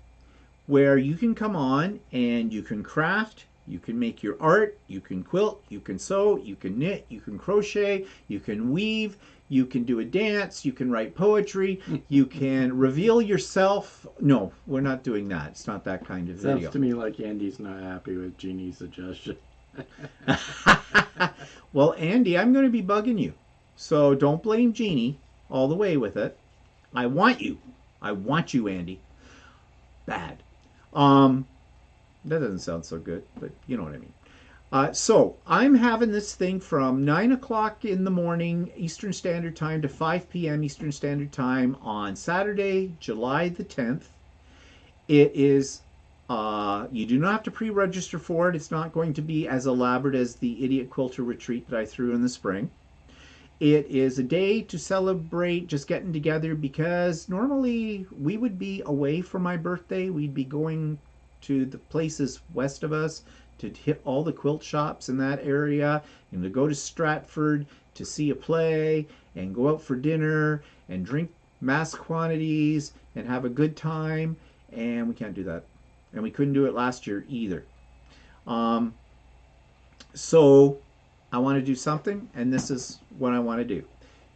where you can come on and you can craft, you can make your art, you can quilt, you can sew, you can knit, you can crochet, you can weave, you can do a dance, you can write poetry, you can reveal yourself. No, we're not doing that. It's not that kind of video. Sounds to me like Andy's not happy with Jeannie's suggestion. Well, Andy, I'm going to be bugging you. So don't blame Jeannie all the way with it. I want you. I want you, Andy. Bad. That doesn't sound so good, but you know what I mean. So I'm having this thing from 9 o'clock in the morning Eastern Standard Time to 5 p.m. Eastern Standard Time on Saturday, July the 10th. It is, you do not have to pre-register for it. It's not going to be as elaborate as the Idiot Quilter retreat that I threw in the spring. It is a day to celebrate just getting together, because normally we would be away for my birthday. We'd be going to the places west of us to hit all the quilt shops in that area, and to go to Stratford to see a play and go out for dinner and drink mass quantities and have a good time and we can't do that. And we couldn't do it last year either. Um, so I want to do something, and this is what I want to do.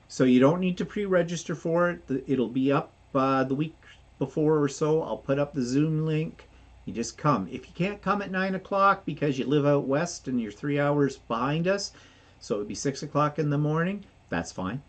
So you don't need to pre-register for it. It'll be up the week before or so. I'll put up the Zoom link. You just come. If you can't come at 9 o'clock because you live out west and you're 3 hours behind us, so it'd be 6 o'clock in the morning, that's fine.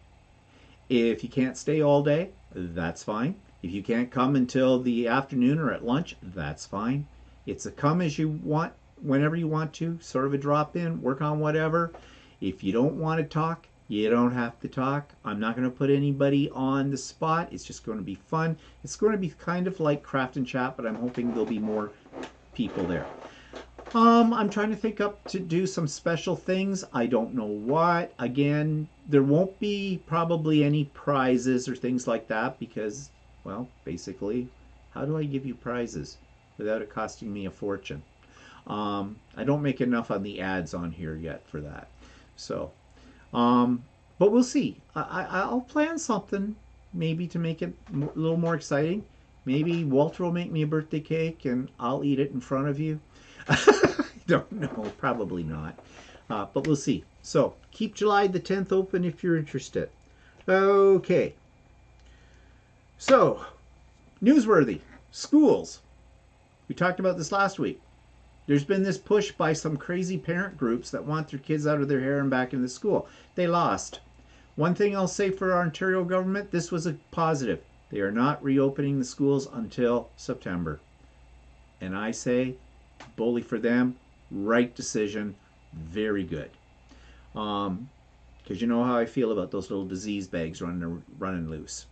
If you can't stay all day, that's fine. If you can't come until the afternoon or at lunch, that's fine. It's a come as you want, whenever you want to, sort of a drop in, work on whatever. If you don't want to talk, you don't have to talk. I'm not going to put anybody on the spot. It's just going to be fun. It's going to be kind of like Craft and Chat, but I'm hoping there'll be more people there. I'm trying to think up to do some special things. I don't know what. Again, there won't be probably any prizes or things like that because, well, basically, how do I give you prizes without it costing me a fortune? I don't make enough on the ads on here yet for that. So, but we'll see. I'll plan something maybe to make it a little more exciting. Maybe Walter will make me a birthday cake and I'll eat it in front of you. Don't know, probably not. But we'll see. So keep July the 10th open if you're interested. Okay. So, newsworthy. Schools. We talked about this last week. There's been this push by some crazy parent groups that want their kids out of their hair and back into school. They lost. One thing I'll say for our Ontario government, this was a positive. They are not reopening the schools until September. And I say, bully for them, right decision, very good. Because you know how I feel about those little disease bags running loose.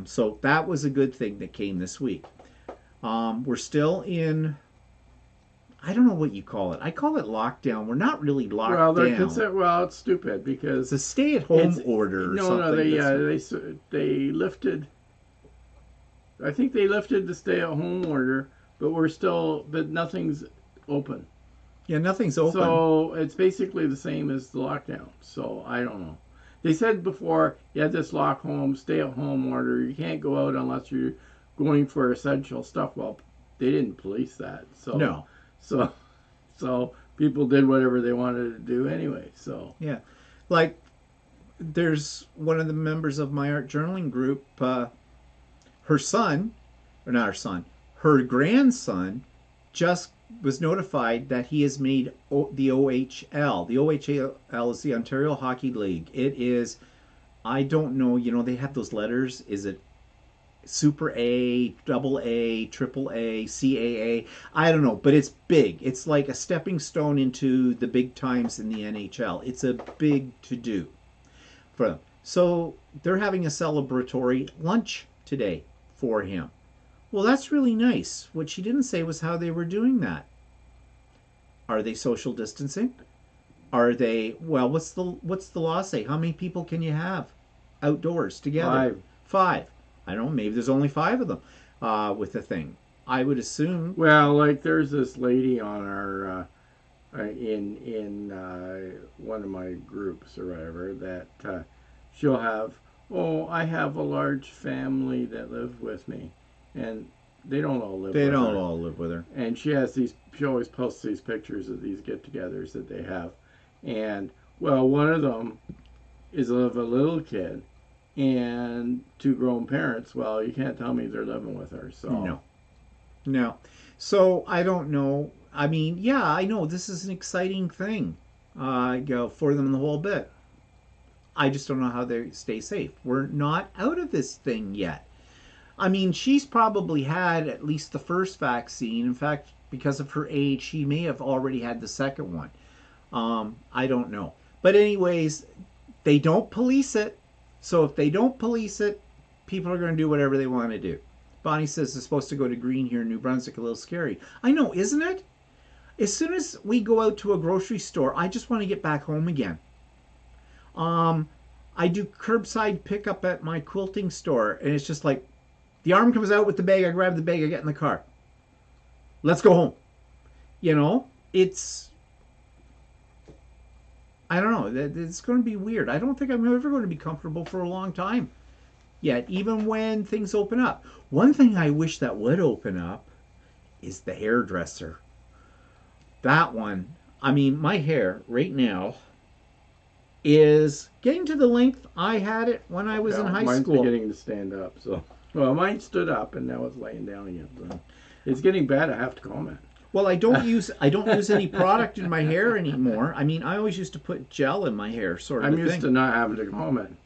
So that was a good thing that came this week. We're still in, I don't know what you call it. I call it lockdown. We're not really locked down. Well, it's stupid because it's a stay-at-home order or something. No, they lifted. I think they lifted the stay-at-home order, but nothing's open. Yeah, nothing's open. So it's basically the same as the lockdown. So I don't know. They said before you had this stay-at-home order. You can't go out unless you're going for essential stuff. Well, they didn't police that. So no. So people did whatever they wanted to do anyway. So yeah, like there's one of the members of my art journaling group. Her son, or not her son, her grandson just was notified that he has made the OHL. The OHL is the Ontario Hockey League. It is, I don't know, they have those letters. Is it Super A, Double A, Triple A, CAA? I don't know, but it's big. It's like a stepping stone into the big times in the NHL. It's a big to-do for them. So they're having a celebratory lunch today for him. Well, that's really nice. What she didn't say was how they were doing that. Are they social distancing? Are they, well, what's the law say? How many people can you have outdoors together? Five. I don't know, maybe there's only 5 of them with the thing. I would assume. Well, like there's this lady on our in one of my groups or whatever that she'll have. Oh, I have a large family that live with me, and they don't all live. They don't all live with her. And she has these. She always posts these pictures of these get-togethers that they have, and well, one of them is of a little kid and 2 grown parents. Well, you can't tell me they're living with her. So no. So I don't know. I mean, yeah, I know this is an exciting thing for them in the whole bit. I just don't know how they stay safe. We're not out of this thing yet. I mean, she's probably had at least the first vaccine. In fact, because of her age, she may have already had the second one. I don't know. But anyways, they don't police it. So if they don't police it, people are going to do whatever they want to do. Bonnie says it's supposed to go to green here in New Brunswick. A little scary. I know, isn't it? As soon as we go out to a grocery store, I just want to get back home again. I do curbside pickup at my quilting store, and it's just like the arm comes out with the bag. I grab the bag. I get in the car. Let's go home. It's, I don't know. It's going to be weird. I don't think I'm ever going to be comfortable for a long time. yet, even when things open up. One thing I wish that would open up is the hairdresser. That one, I mean, my hair right now is getting to the length I had it when I was in Well, high mine's school. beginning to stand up. So, well, mine stood up and now it's laying down again. So, it's getting bad. I have to comment. Well, I don't use any product in my hair anymore. I mean, I always used to put gel in my hair, sort of I'm a used thing. to not having to comment.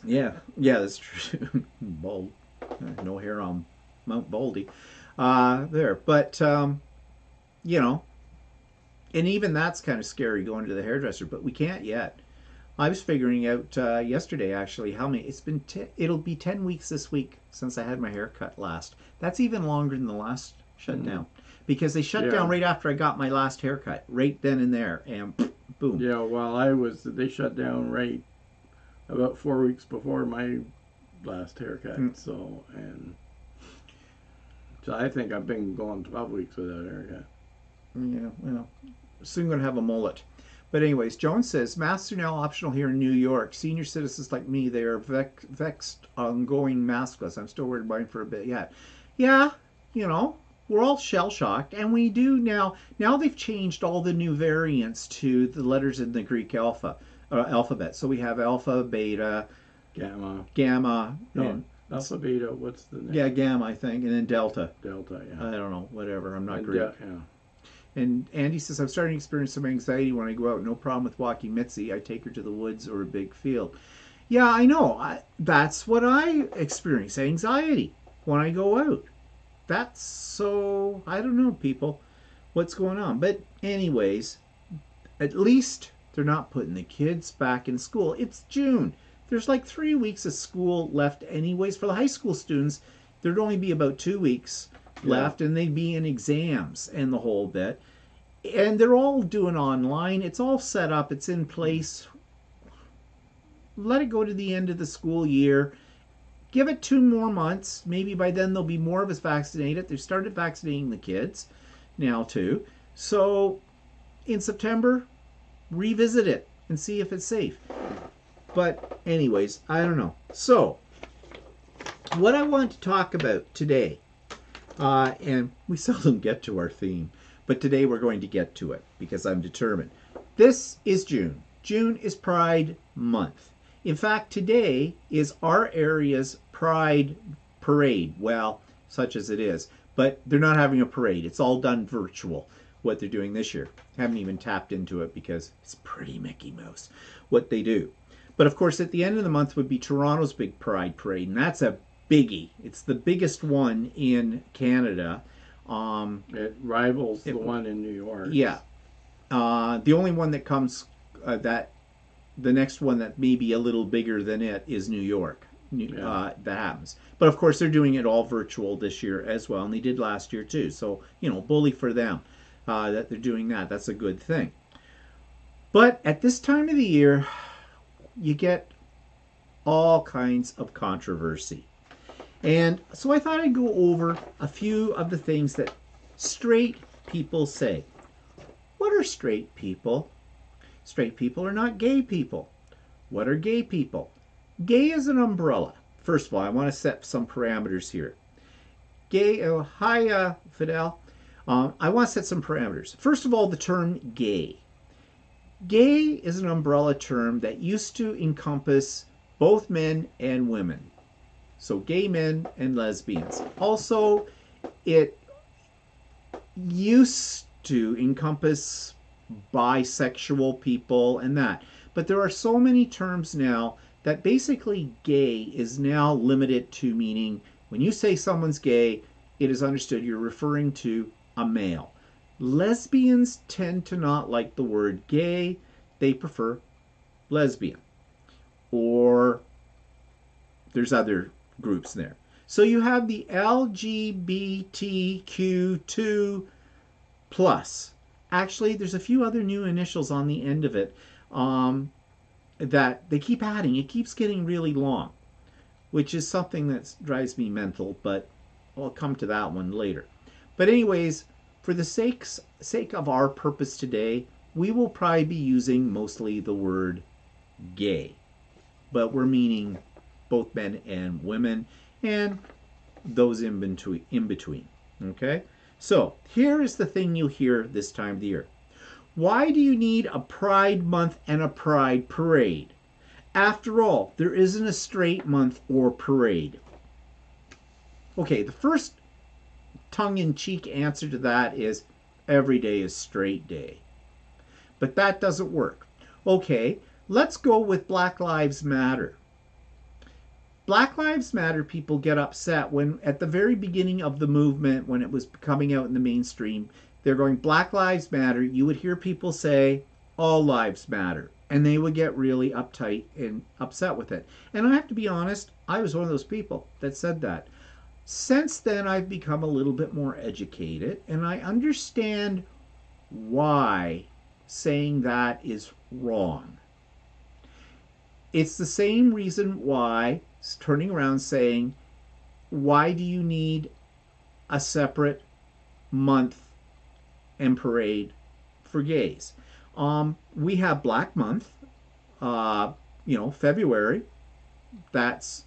Yeah, yeah, that's true. Bald, no hair on Mount Baldy, there. But you know, and even that's kind of scary going to the hairdresser. But we can't yet. I was figuring out yesterday actually how many. It'll be 10 weeks this week since I had my hair cut last. That's even longer than the last shutdown because they shut down Yeah. right after I got my last haircut, right then and there, and boom. Yeah, while they shut down right about 4 weeks before my last haircut. So I think I've been going 12 weeks without a haircut. Yeah, well, soon gonna have a mullet. But anyways, Jones says masks are now optional here in New York. Senior citizens like me, they are vexed on going maskless. I'm still wearing mine for a bit yet. Yeah, you know, we're all shell shocked, and we do now. Now they've changed all the new variants to the letters in the Greek alphabet. So we have alpha, beta, Gamma. gamma, No, and alpha, beta. What's the name? yeah, gamma, I think, and then delta. Delta. Yeah. I don't know, whatever. I'm not And Greek. yeah. And Andy says, I'm starting to experience some anxiety when I go out. No problem with walking Mitzi. I take her to the woods or a big field. Yeah, I know. That's what I experience, anxiety, when I go out. That's so, I don't know, people, what's going on. But anyways, at least they're not putting the kids back in school. It's June. There's like 3 weeks of school left anyways. For the high school students, there'd only be about 2 weeks left, and they'd be in exams and the whole bit. And they're all doing online. It's all set up. It's in place. Let it go to the end of the school year. Give it 2 more months. Maybe by then there'll be more of us vaccinated. They've started vaccinating the kids now too. So in September, revisit it and see if it's safe. But anyways, I don't know. So what I want to talk about today, and we seldom get to our theme, but today we're going to get to it because I'm determined. This is June. June is Pride Month. In fact, today is our area's Pride Parade. Well, such as it is. But they're not having a parade. It's all done virtual, what they're doing this year. Haven't even tapped into it because it's pretty Mickey Mouse what they do. But of course, at the end of the month would be Toronto's big Pride Parade, and that's a biggie. It's the biggest one in Canada. It rivals the one in New York. Yeah. The only one that comes, the next one that may be a little bigger than it is New York. That happens. But of course, they're doing it all virtual this year as well, and they did last year too. So, bully for them that they're doing that. That's a good thing. But at this time of the year, you get all kinds of controversy. And so I thought I'd go over a few of the things that straight people say. What are straight people? Straight people are not gay people. What are gay people? Gay is an umbrella. First of all, I want to set some parameters here. Gay, hi Fidel. I want to set some parameters. First of all, the term gay. Gay is an umbrella term that used to encompass both men and women. So gay men and lesbians. Also, it used to encompass bisexual people and that. But there are so many terms now that basically gay is now limited to meaning when you say someone's gay, it is understood you're referring to a male. Lesbians tend to not like the word gay. They prefer lesbian. Or there's other groups there. So you have the LGBTQ2 plus. Actually, there's a few other new initials on the end of it that they keep adding. It keeps getting really long, which is something that drives me mental, but I'll come to that one later. But anyways, for the sake of our purpose today, we will probably be using mostly the word gay. But we're meaning both men and women, and those in between. Okay? So, here is the thing you hear this time of the year. Why do you need a Pride Month and a Pride Parade? After all, there isn't a straight month or parade. Okay, the first tongue-in-cheek answer to that is every day is straight day. But that doesn't work. Okay, let's go with Black Lives Matter. Black Lives Matter people get upset when at the very beginning of the movement, when it was coming out in the mainstream, they're going, Black Lives Matter. You would hear people say, all lives matter. And they would get really uptight and upset with it. And I have to be honest, I was one of those people that said that. Since then, I've become a little bit more educated, and I understand why saying that is wrong. It's the same reason why turning around saying, why do you need a separate month and parade for gays? We have Black Month, February. That's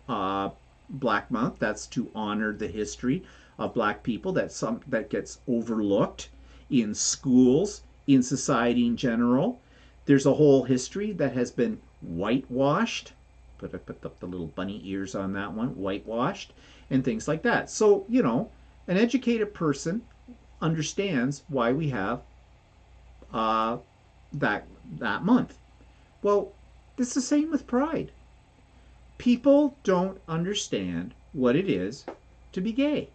Black Month. That's to honor the history of Black people. That gets overlooked in schools, in society in general. There's a whole history that has been whitewashed. I put up the little bunny ears on that one, whitewashed, and things like that. So, an educated person understands why we have that month. Well, it's the same with Pride. People don't understand what it is to be gay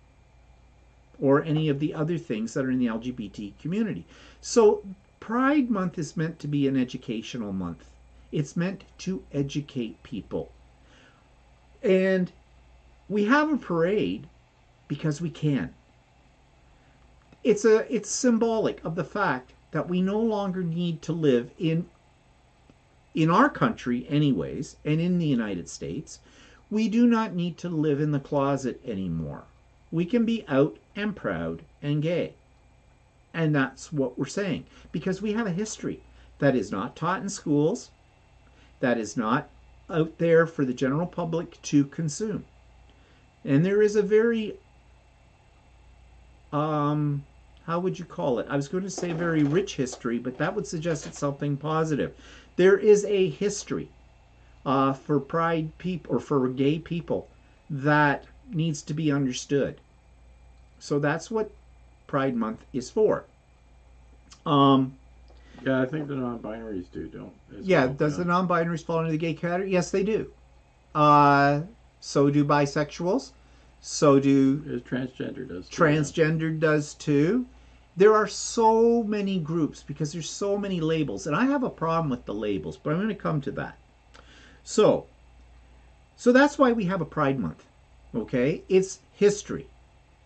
or any of the other things that are in the LGBT community. So Pride Month is meant to be an educational month. It's meant to educate people. And we have a parade because we can. It's symbolic of the fact that we no longer need to live in our country anyways, and in the United States. We do not need to live in the closet anymore. We can be out and proud and gay. And that's what we're saying. Because we have a history that is not taught in schools, that is not out there for the general public to consume. And there is a very, how would you call it? I was going to say very rich history, but that would suggest it's something positive. There is a history for pride people or for gay people that needs to be understood. So that's what Pride Month is for. Yeah, I think the non-binaries don't. Yeah, does the non-binaries fall into the gay category? Yes, they do. So do bisexuals. So do transgender does. Transgender does too. There are so many groups because there's so many labels, and I have a problem with the labels, but I'm going to come to that. So that's why we have a Pride Month. Okay, it's history.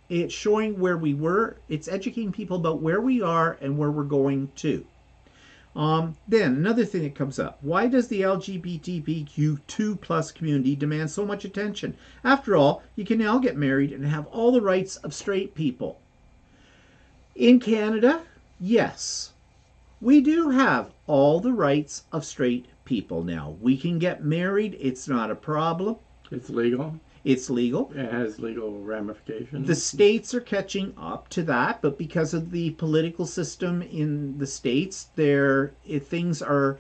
It's showing where we were. It's educating people about where we are and where we're going to. Then another thing that comes up. Why does the LGBTQ2 plus community demand so much attention? After all, you can now get married and have all the rights of straight people. In Canada, yes, we do have all the rights of straight people now. We can get married. It's not a problem. It's legal. It's legal. It has legal ramifications. The states are catching up to that, but because of the political system in the states, certain things are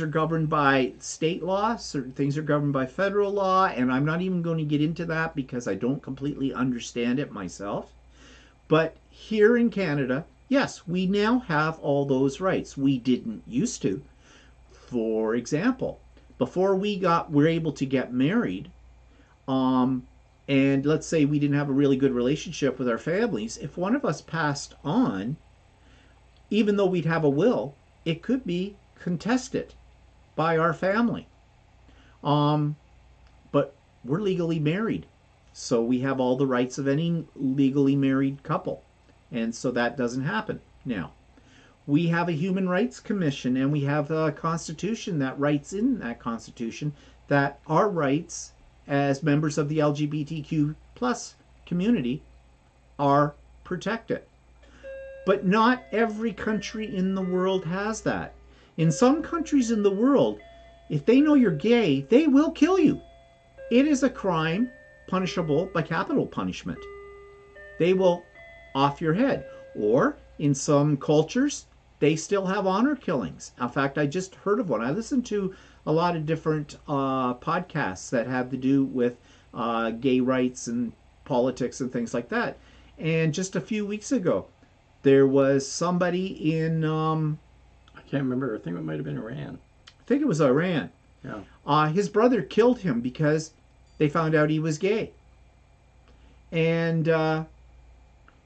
governed by state law, certain things are governed by federal law, and I'm not even going to get into that because I don't completely understand it myself. But here in Canada, yes, we now have all those rights. We didn't used to. For example, before we're able to get married, and let's say we didn't have a really good relationship with our families, if one of us passed on, even though we'd have a will, it could be contested by our family. But we're legally married, so we have all the rights of any legally married couple, and so that doesn't happen now. We have a Human Rights Commission, and we have a Constitution that writes in that Constitution that our rights as members of the LGBTQ plus community are protected. But not every country in the world has that. In some countries in the world, If they know you're gay, they will kill you. It is a crime punishable by capital punishment. They will off your head. Or in some cultures, they still have honor killings. In fact, I just heard of one. I listened to a lot of different podcasts that have to do with gay rights and politics and things like that. And just a few weeks ago, there was somebody in, I can't remember. I think it might have been Iran. I think it was Iran. Yeah. His brother killed him because they found out he was gay. And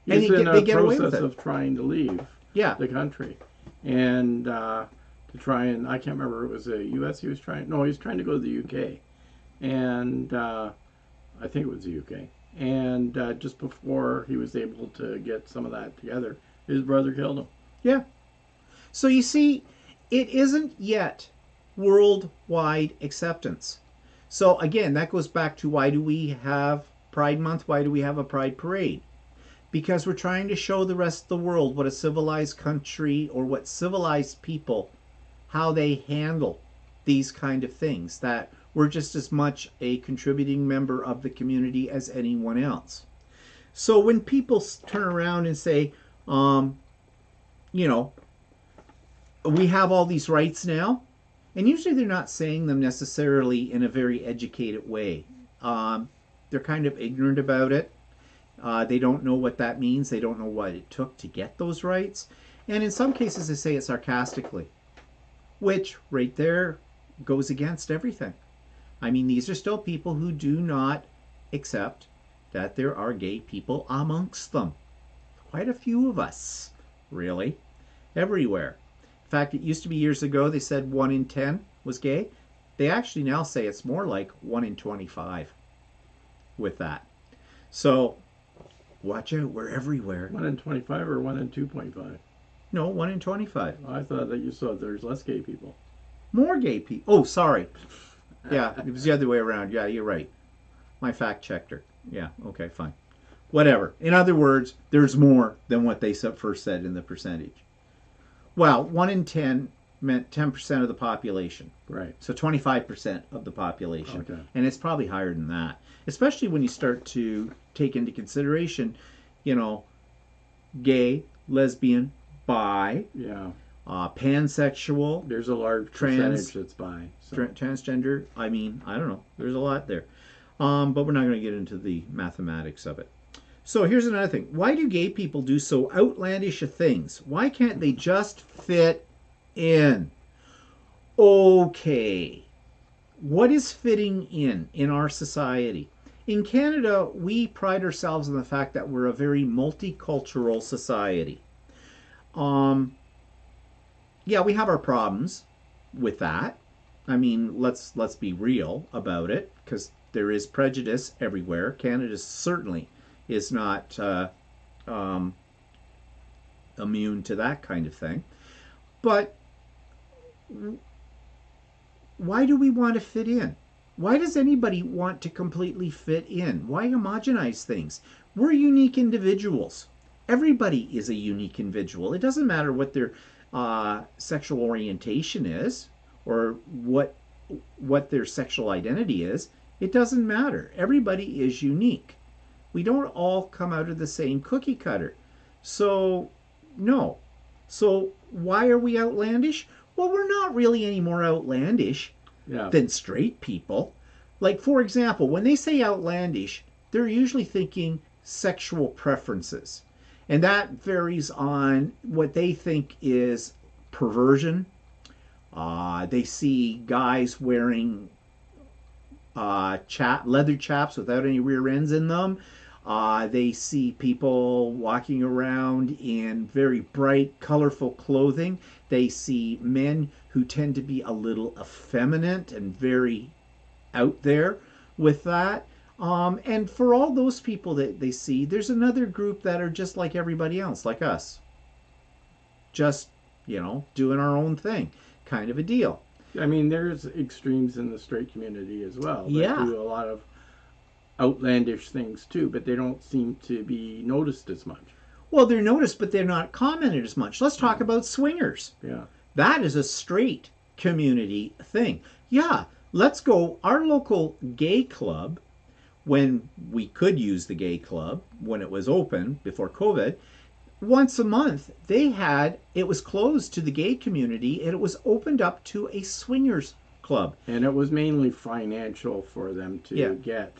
He's in they a get away with process it. of trying to leave Yeah. the country. And to try and, I can't remember, it was the U.S. he was trying, no, he was trying to go to the U.K. And I think it was the U.K. And just before he was able to get some of that together, his brother killed him. Yeah. So you see, it isn't yet worldwide acceptance. So again, that goes back to why do we have Pride Month? Why do we have a Pride Parade? Because we're trying to show the rest of the world what a civilized country or what civilized people, how they handle these kind of things, that we're just as much a contributing member of the community as anyone else. So when people turn around and say, you know, we have all these rights now, and usually they're not saying them necessarily in a very educated way. They're kind of ignorant about it. They don't know what that means. They don't know what it took to get those rights. And in some cases, they say it sarcastically, which right there goes against everything. I mean, these are still people who do not accept that there are gay people amongst them. Quite a few of us, really, everywhere. In fact, it used to be years ago, they said 1 in 10 was gay. They actually now say it's more like 1 in 25 with that. So watch out, we're everywhere. 1 in 25 or 1 in 2.5? No, 1 in 25. I thought that you said there's less gay people. More gay people. Oh, sorry. Yeah, it was the other way around. Yeah, you're right. My fact checker. Yeah, okay, fine. Whatever. In other words, there's more than what they first said in the percentage. Well, 1 in 10 meant 10% of the population. Right. So 25% of the population. Okay. And it's probably higher than that. Especially when you start to take into consideration, you know, gay, lesbian, bi, Yeah. Pansexual, There's a large Trans- percentage that's bi. So. transgender. I mean, I don't know. There's a lot there. But we're not going to get into the mathematics of it. So here's another thing. Why do gay people do so outlandish things? Why can't they just fit in? Okay. What is fitting in our society? In Canada, we pride ourselves on the fact that we're a very multicultural society. Yeah, we have our problems with that. I mean, let's be real about it, because there is prejudice everywhere. Canada certainly is not immune to that kind of thing. But why do we want to fit in? Why does anybody want to completely fit in? Why homogenize things? We're unique individuals. Everybody is a unique individual. It doesn't matter what their sexual orientation is or what their sexual identity is. It doesn't matter. Everybody is unique. We don't all come out of the same cookie cutter. So, no. So, why are we outlandish? Well, we're not really any more outlandish than straight people. Like, for example, when they say outlandish, they're usually thinking sexual preferences. And that varies on what they think is perversion. They see guys wearing leather chaps without any rear ends in them. They see people walking around in very bright, colorful clothing. They see men who tend to be a little effeminate and very out there with that. And for all those people that they see, there's another group that are just like everybody else, like us. Just, doing our own thing, kind of a deal. I mean, there's extremes in the straight community as well. That Yeah. do a lot of outlandish things too, but they don't seem to be noticed as much. Well, they're noticed, but they're not commented as much. Let's talk about swingers. Yeah. That is a straight community thing. Yeah, let's go. Our local gay club, when we could use the gay club, when it was open before COVID, once a month it was closed to the gay community and it was opened up to a swingers club. And it was mainly financial for them Yeah. to get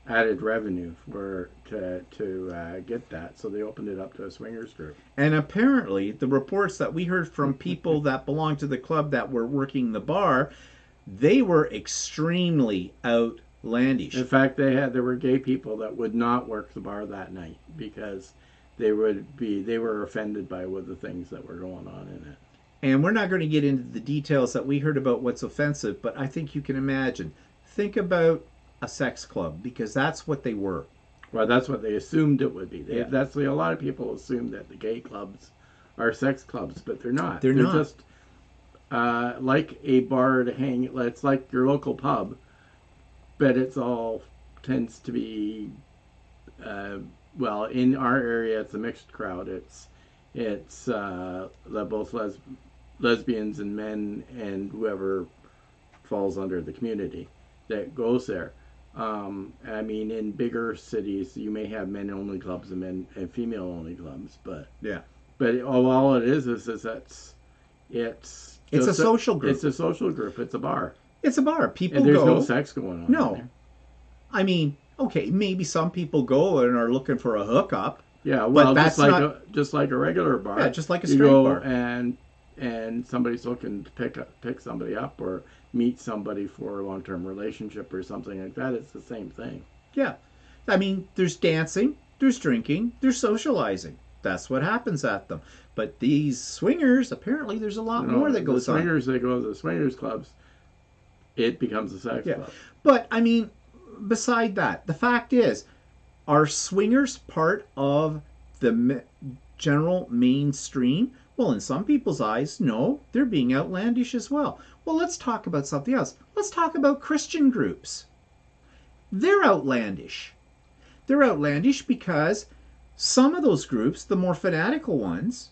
added revenue for to get that. So they opened it up to a swingers group. And apparently, the reports that we heard from people that belonged to the club that were working the bar, they were extremely outlandish. In fact, there were gay people that would not work the bar that night because they were offended by what the things that were going on in it. And we're not going to get into the details that we heard about what's offensive, but I think you can imagine. Think about a sex club because that's what they were. Well, that's what they assumed it would be. Yeah. That's a lot of people assume that the gay clubs are sex clubs, but they're not. They're not. Just like a bar to hang. It's like your local pub, but it's all tends to be. Well, in our area, it's a mixed crowd. It's both lesbians and men and whoever falls under the community that goes there. I mean, in bigger cities, you may have men only clubs and men and female only clubs, but Yeah. All it is it's It's a social group. It's a social group. It's a bar. It's a bar. People And there's go. no sex going on. No. In there. I mean, okay, maybe some people go and are looking for a hookup. Yeah, well, that's just like a regular bar. Yeah, just like a you straight go bar. and somebody's looking to pick somebody up or meet somebody for a long-term relationship or something like that. It's the same thing. Yeah. I mean, there's dancing, there's drinking, there's socializing. That's what happens at them. But these swingers, apparently there's a lot more that goes on. They go to the swingers clubs, it becomes a sex club. But, I mean, beside that, the fact is, are swingers part of the general mainstream? Well, in some people's eyes, no. They're being outlandish as well. Well, let's talk about something else. Let's talk about Christian groups. They're outlandish. They're outlandish because some of those groups, the more fanatical ones,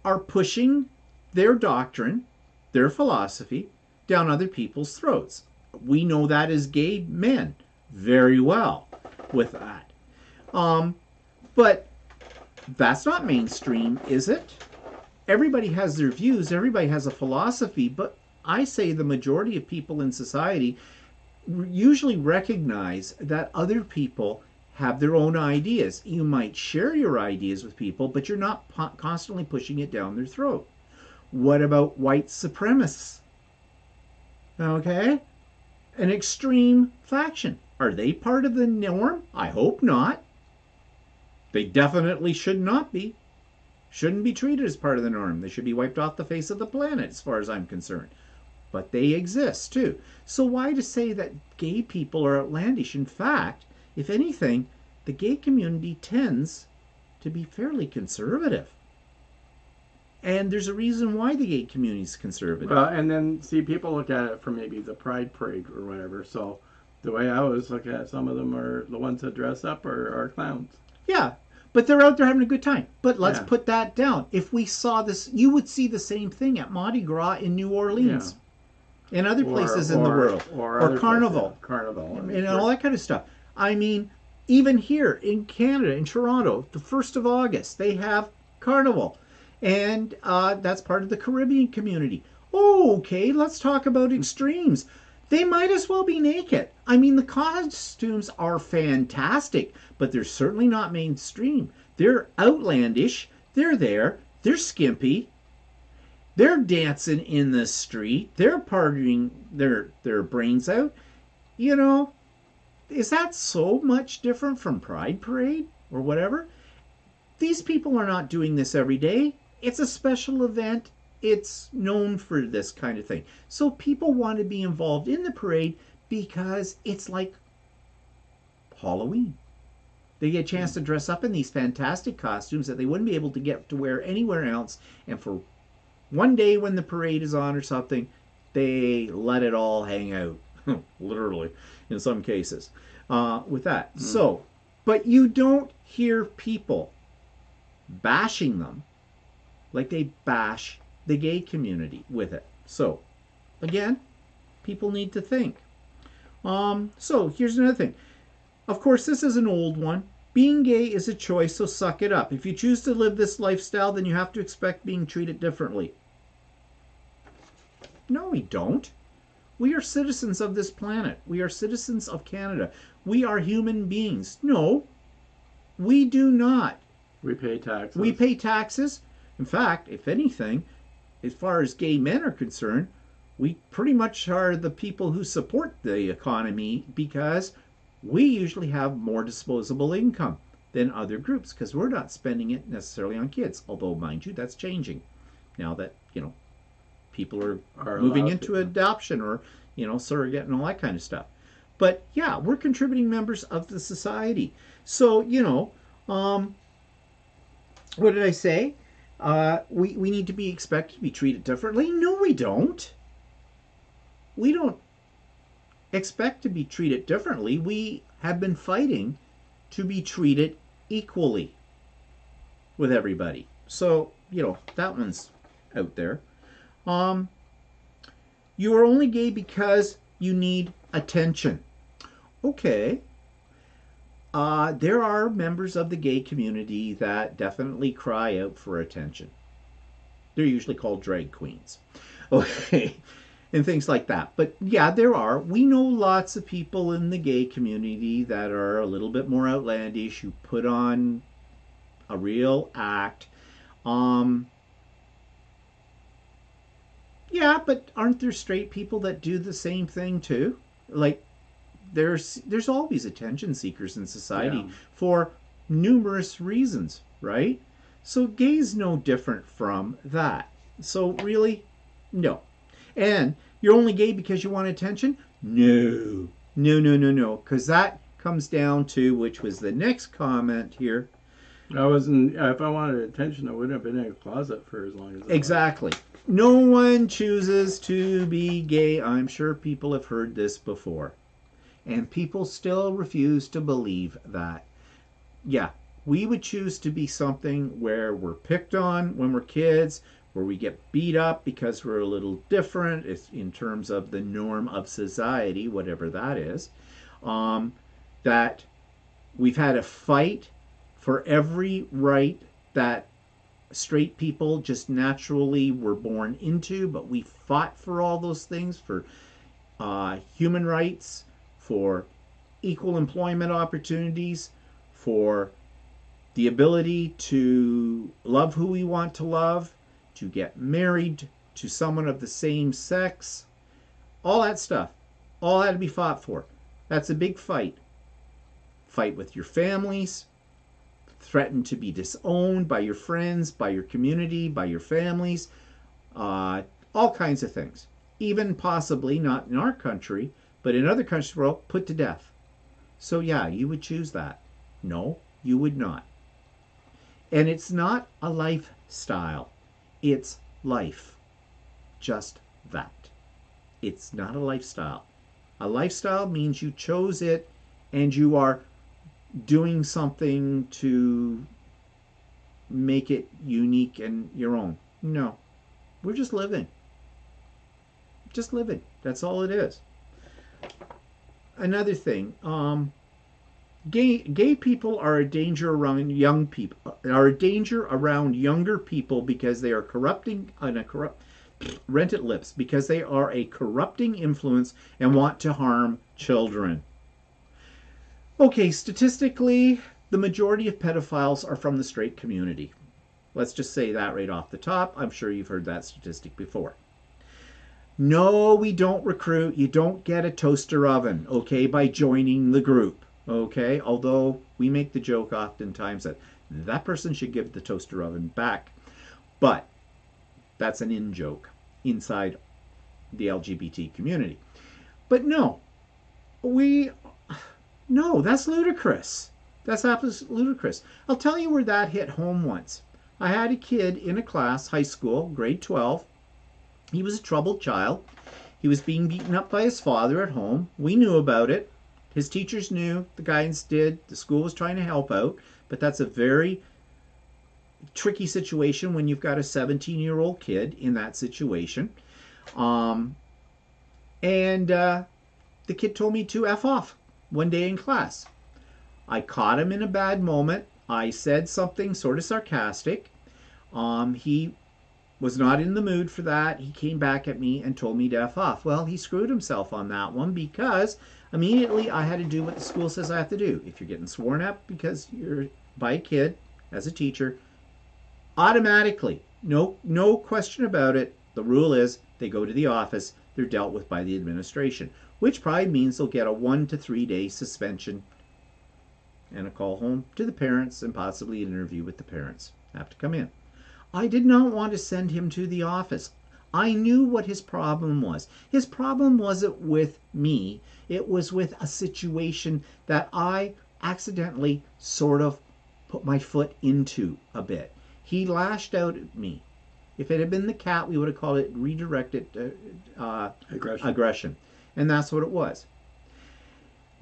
are pushing their doctrine, their philosophy, down other people's throats. We know that as gay men very well with that. But that's not mainstream, is it? Everybody has their views, everybody has a philosophy, but I say the majority of people in society usually recognize that other people have their own ideas. You might share your ideas with people, but you're not constantly pushing it down their throat. What about white supremacists? Okay? An extreme faction. Are they part of the norm? I hope not. They definitely should not be. Shouldn't be treated as part of the norm. They should be wiped off the face of the planet, as far as I'm concerned. But they exist, too. So why to say that gay people are outlandish? In fact, if anything, the gay community tends to be fairly conservative. And there's a reason why the gay community is conservative. Well, and then, see, people look at it from maybe the Pride Parade or whatever. So the way I always look at it, some of them are the ones that dress up are clowns. Yeah, but they're out there having a good time. But let's Yeah. put that down. If we saw this, you would see the same thing at Mardi Gras in New Orleans. And other places in the world. Or Carnival. Carnival. And all that kind of stuff. I mean, even here in Canada, in Toronto, the 1st of August, they have Carnival. And that's part of the Caribbean community. Oh, okay, let's talk about extremes. They might as well be naked. I mean, the costumes are fantastic, but they're certainly not mainstream. They're outlandish. They're there. They're skimpy. They're dancing in the street. They're partying their brains out. You know, is that so much different from Pride Parade or whatever? These people are not doing this every day. It's a special event. It's known for this kind of thing. So people want to be involved in the parade because it's like Halloween. They get a chance to dress up in these fantastic costumes that they wouldn't be able to get to wear anywhere else. And for one day when the parade is on or something, they let it all hang out. Literally, in some cases. With that. So, but you don't hear people bashing them like they bash the gay community with it. So, again, people need to think. So here's another thing. Of course, this is an old one. Being gay is a choice, so suck it up. If you choose to live this lifestyle, then you have to expect being treated differently. No, we don't. We are citizens of this planet. We are citizens of Canada. We are human beings. No, we do not. We pay taxes. We pay taxes. In fact, if anything, as far as gay men are concerned, we pretty much are the people who support the economy because we usually have more disposable income than other groups because we're not spending it necessarily on kids. Although, mind you, that's changing now that, people are moving into adoption or, surrogate and all that kind of stuff. But yeah, we're contributing members of the society. So, what did I say? We need to be expected to be treated differently? No, we don't. We don't expect to be treated differently. We have been fighting to be treated equally with everybody. So, that one's out there. You are only gay because you need attention. Okay. There are members of the gay community that definitely cry out for attention. They're usually called drag queens. Okay. And things like that. But yeah, there are. We know lots of people in the gay community that are a little bit more outlandish, who put on a real act. Yeah, but aren't there straight people that do the same thing too? Like, there's always attention seekers in society for numerous reasons, right? So gay's no different from that. So really, no. And you're only gay because you want attention? No. No. Because that comes down to, which was the next comment here. If I wanted attention, I wouldn't have been in a closet for as long as Exactly. No one chooses to be gay. I'm sure people have heard this before. And people still refuse to believe that. Yeah, we would choose to be something where we're picked on when we're kids, where we get beat up because we're a little different in terms of the norm of society, whatever that is. That we've had a fight for every right that straight people just naturally were born into, but we fought for all those things, for human rights, for equal employment opportunities, for the ability to love who we want to love, to get married to someone of the same sex, all that stuff, all had to be fought for. That's a big fight. Fight with your families, threaten to be disowned by your friends, by your community, by your families, all kinds of things. Even possibly, not in our country, but in other countries of the world, put to death. So yeah, you would choose that. No, you would not. And it's not a lifestyle. It's life. Just that. It's not a lifestyle. A lifestyle means you chose it and you are doing something to make it unique and your own. No. We're just living. Just living. That's all it is. Another thing, gay people are a danger around young people. Are a danger around younger people because they are rented lips, because they are a corrupting influence and want to harm children. Okay, statistically, the majority of pedophiles are from the straight community. Let's just say that right off the top. I'm sure you've heard that statistic before. No, we don't recruit. You don't get a toaster oven, okay, by joining the group, okay? Although we make the joke oftentimes that person should give the toaster oven back. But that's an in-joke inside the LGBT community. But no, that's ludicrous. That's absolutely ludicrous. I'll tell you where that hit home once. I had a kid in a class, high school, grade 12. He was a troubled child. He was being beaten up by his father at home. We knew about it. His teachers knew. The guidance did. The school was trying to help out. But that's a very tricky situation when you've got a 17-year-old kid in that situation. And the kid told me to F off one day in class. I caught him in a bad moment. I said something sort of sarcastic. He was not in the mood for that. He came back at me and told me to F off. Well, he screwed himself on that one because immediately I had to do what the school says I have to do. If you're getting sworn at because you're by a kid as a teacher, automatically, no question about it, the rule is they go to the office, they're dealt with by the administration, which probably means they'll get a 1 to 3 day suspension and a call home to the parents and possibly an interview with the parents. Have to come in. I did not want to send him to the office. I knew what his problem was. His problem wasn't with me. It was with a situation that I accidentally sort of put my foot into a bit. He lashed out at me. If it had been the cat, we would have called it redirected aggression. And that's what it was.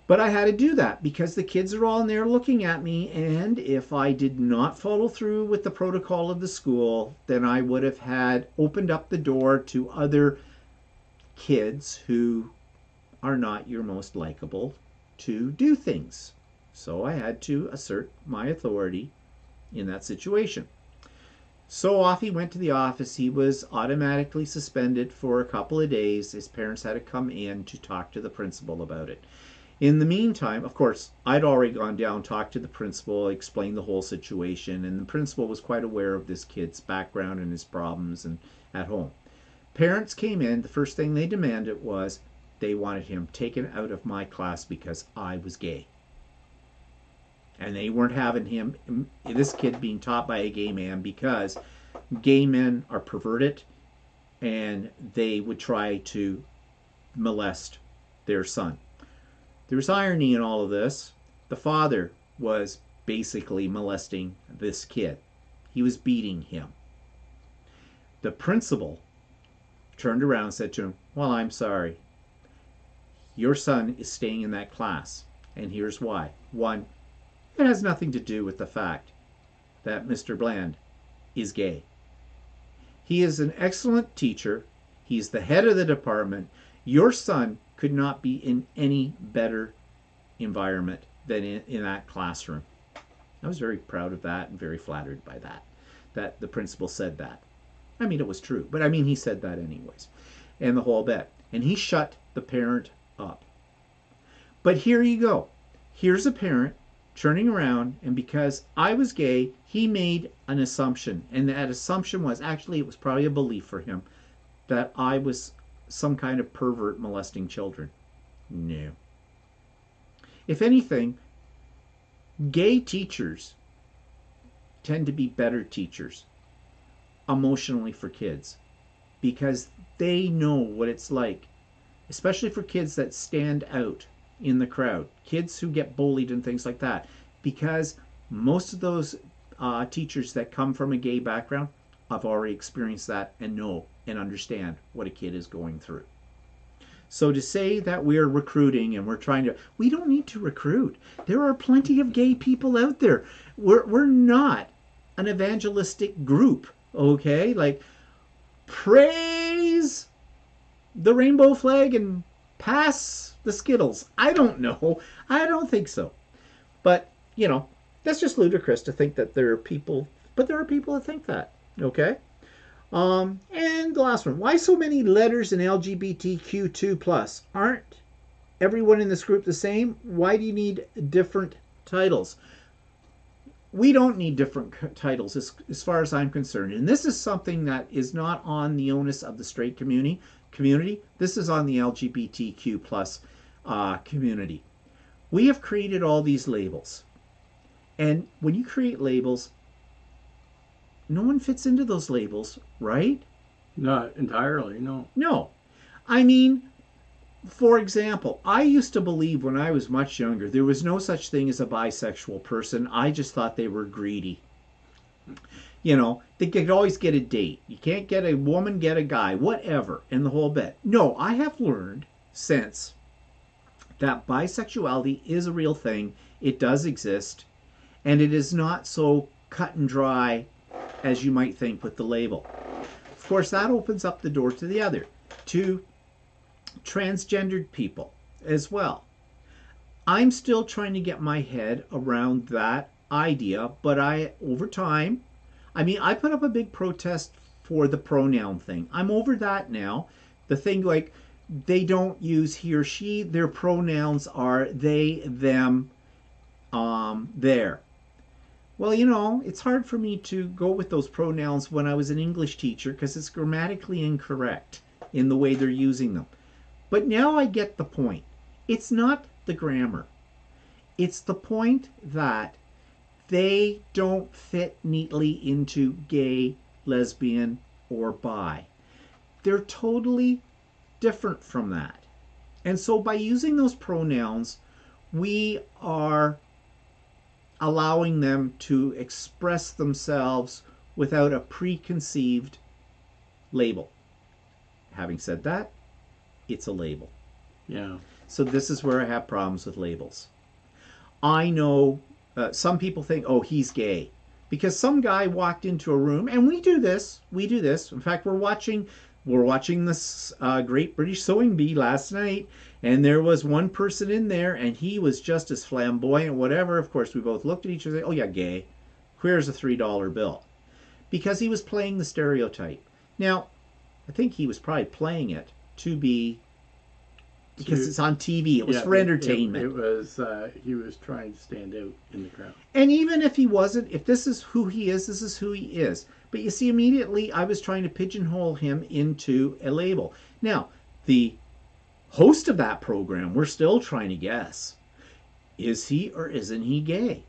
But I had to do that because the kids are all in there looking at me, and if I did not follow through with the protocol of the school, then I would have had opened up the door to other kids who are not your most likable to do things. So I had to assert my authority in that situation. So off he went to the office. He was automatically suspended for a couple of days. His parents had to come in to talk to the principal about it. In the meantime, of course, I'd already gone down, talked to the principal, explained the whole situation, and the principal was quite aware of this kid's background and his problems and at home. Parents came in. The first thing they demanded was they wanted him taken out of my class because I was gay. And they weren't having him, this kid, being taught by a gay man because gay men are perverted and they would try to molest their son. There's irony in all of this. The father was basically molesting this kid. He was beating him. The principal turned around and said to him, well, I'm sorry. Your son is staying in that class. And here's why. One, it has nothing to do with the fact that Mr. Bland is gay. He is an excellent teacher. He's the head of the department. Your son could not be in any better environment than in that classroom. I was very proud of that and very flattered by that the principal said that. I mean, it was true, but I mean, he said that anyways. And the whole bit. And he shut the parent up. But here you go. Here's a parent turning around, and because I was gay, he made an assumption. And that assumption was, actually, it was probably a belief for him, that I was some kind of pervert molesting children. No. If anything, gay teachers tend to be better teachers emotionally for kids because they know what it's like, especially for kids that stand out in the crowd, kids who get bullied and things like that, because most of those teachers that come from a gay background have already experienced that and know and understand what a kid is going through. So to say that we're recruiting and we're trying to, we don't need to recruit. There are plenty of gay people out there. We're not an evangelistic group, okay? Like, praise the rainbow flag and pass the Skittles. I don't know. I don't think so. But, you know, that's just ludicrous to think that there are people, but there are people that think that, okay? And the last one. Why so many letters in LGBTQ2+? Aren't everyone in this group the same? Why do you need different titles? We don't need different titles as far as I'm concerned. And this is something that is not on the onus of the straight community. This is on the LGBTQ+ community. We have created all these labels. And when you create labels, no one fits into those labels, right? Not entirely, no. No. I mean, for example, I used to believe when I was much younger there was no such thing as a bisexual person. I just thought they were greedy. You know, they could always get a date. You can't get a woman, get a guy, whatever, and the whole bit. No, I have learned since that bisexuality is a real thing. It does exist. And it is not so cut and dry as you might think with the label. Of course, that opens up the door to the other, to transgendered people as well. I'm still trying to get my head around that idea, but over time, I mean, I put up a big protest for the pronoun thing. I'm over that now. The thing like they don't use he or she, their pronouns are they, them, their. Well, it's hard for me to go with those pronouns when I was an English teacher because it's grammatically incorrect in the way they're using them. But now I get the point. It's not the grammar. It's the point that they don't fit neatly into gay, lesbian, or bi. They're totally different from that. And so by using those pronouns, we are allowing them to express themselves without a preconceived label. Having said that, it's a label. Yeah. So this is where I have problems with labels. I know some people think, oh, he's gay. Because some guy walked into a room, and we do this. In fact, we're watching this Great British Sewing Bee last night, and there was one person in there, and he was just as flamboyant, whatever. Of course, we both looked at each other and said, oh yeah, gay. Here's a $3 bill. Because he was playing the stereotype. Now, I think he was probably playing it to be, because it's on TV. It was for entertainment. It was, he was trying to stand out in the crowd. And even if he wasn't, if this is who he is, this is who he is. But you see, immediately I was trying to pigeonhole him into a label. Now, the host of that program, we're still trying to guess. Is he or isn't he gay?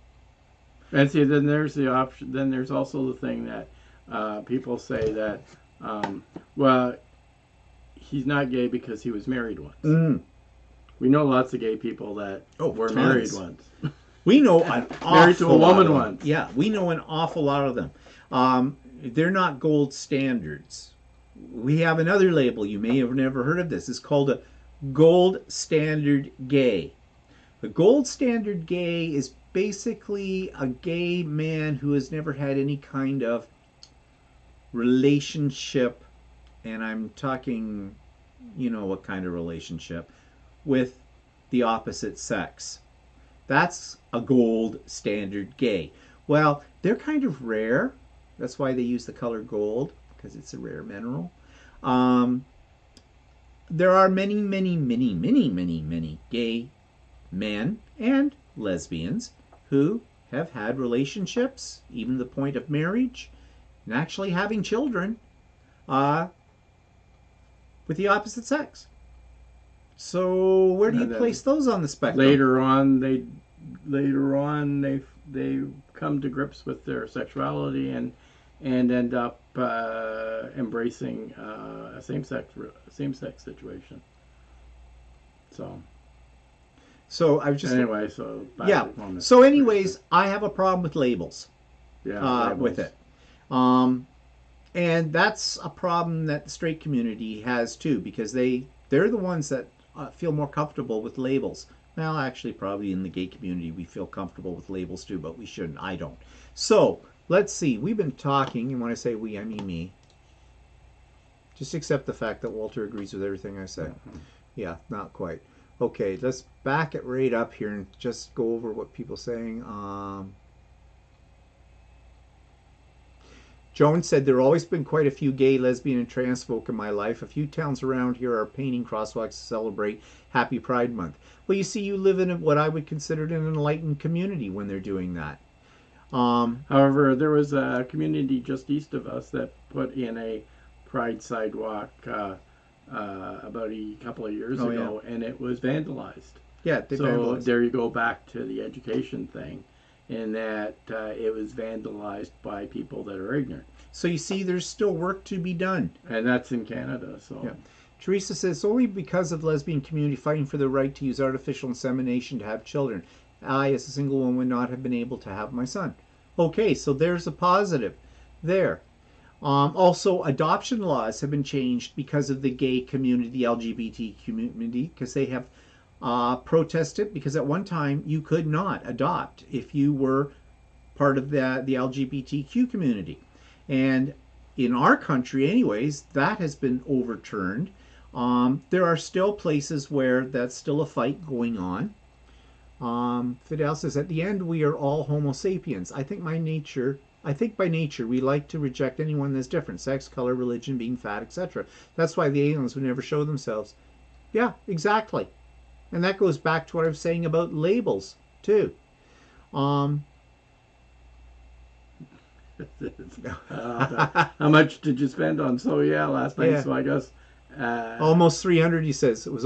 And see, then there's the option. Then there's also the thing that people say that, well, he's not gay because he was married once. Mm. We know lots of gay people that were married once. We know an awful married to a woman lot once. Yeah, we know an awful lot of them. They're not gold standards. We have another label. You may have never heard of this. It's called a gold standard gay. A gold standard gay is basically a gay man who has never had any kind of relationship, and I'm talking, what kind of relationship, with the opposite sex. That's a gold standard gay. Well, they're kind of rare. That's why they use the color gold, because it's a rare mineral. There are many, many, many, many, many, many gay men and lesbians who have had relationships, even to the point of marriage, and actually having children with the opposite sex. So where do you place those on the spectrum? Later on, they come to grips with their sexuality and end up embracing a same-sex situation. So I was just anyway. So anyways, I have a problem with labels. With it. And that's a problem that the straight community has too, because they're the ones that feel more comfortable with labels. Well, actually, probably in the gay community we feel comfortable with labels too, but we shouldn't. I don't. So let's see. We've been talking, and when I say we, I mean me. Just accept the fact that Walter agrees with everything I say. Mm-hmm. Yeah, not quite. Okay, let's back it right up here and just go over what people are saying. Joan said, there have always been quite a few gay, lesbian, and trans folk in my life. A few towns around here are painting crosswalks to celebrate Happy Pride Month. Well, you see, you live in what I would consider an enlightened community when they're doing that. However, there was a community just east of us that put in a Pride sidewalk about a couple of years ago, and it was vandalized. Yeah, vandalized. There you go back to the education thing, in that it was vandalized by people that are ignorant. So you see, there's still work to be done. And that's in Canada. So. Yeah. Teresa says, only because of lesbian community fighting for the right to use artificial insemination to have children. I, as a single woman, would not have been able to have my son. Okay, so there's a positive there. Also, adoption laws have been changed because of the gay community, the LGBT community, because they have protested, because at one time you could not adopt if you were part of the LGBTQ community. And in our country anyways, that has been overturned. There are still places where that's still a fight going on. Fidel says, at the end, we are all Homo sapiens. I think by nature, we like to reject anyone that's different. Sex, color, religion, being fat, etc. That's why the aliens would never show themselves. Yeah, exactly. And that goes back to what I was saying about labels, too. Um, How much did you spend on So Yeah last night? Yeah. So I guess almost 300, he says. It was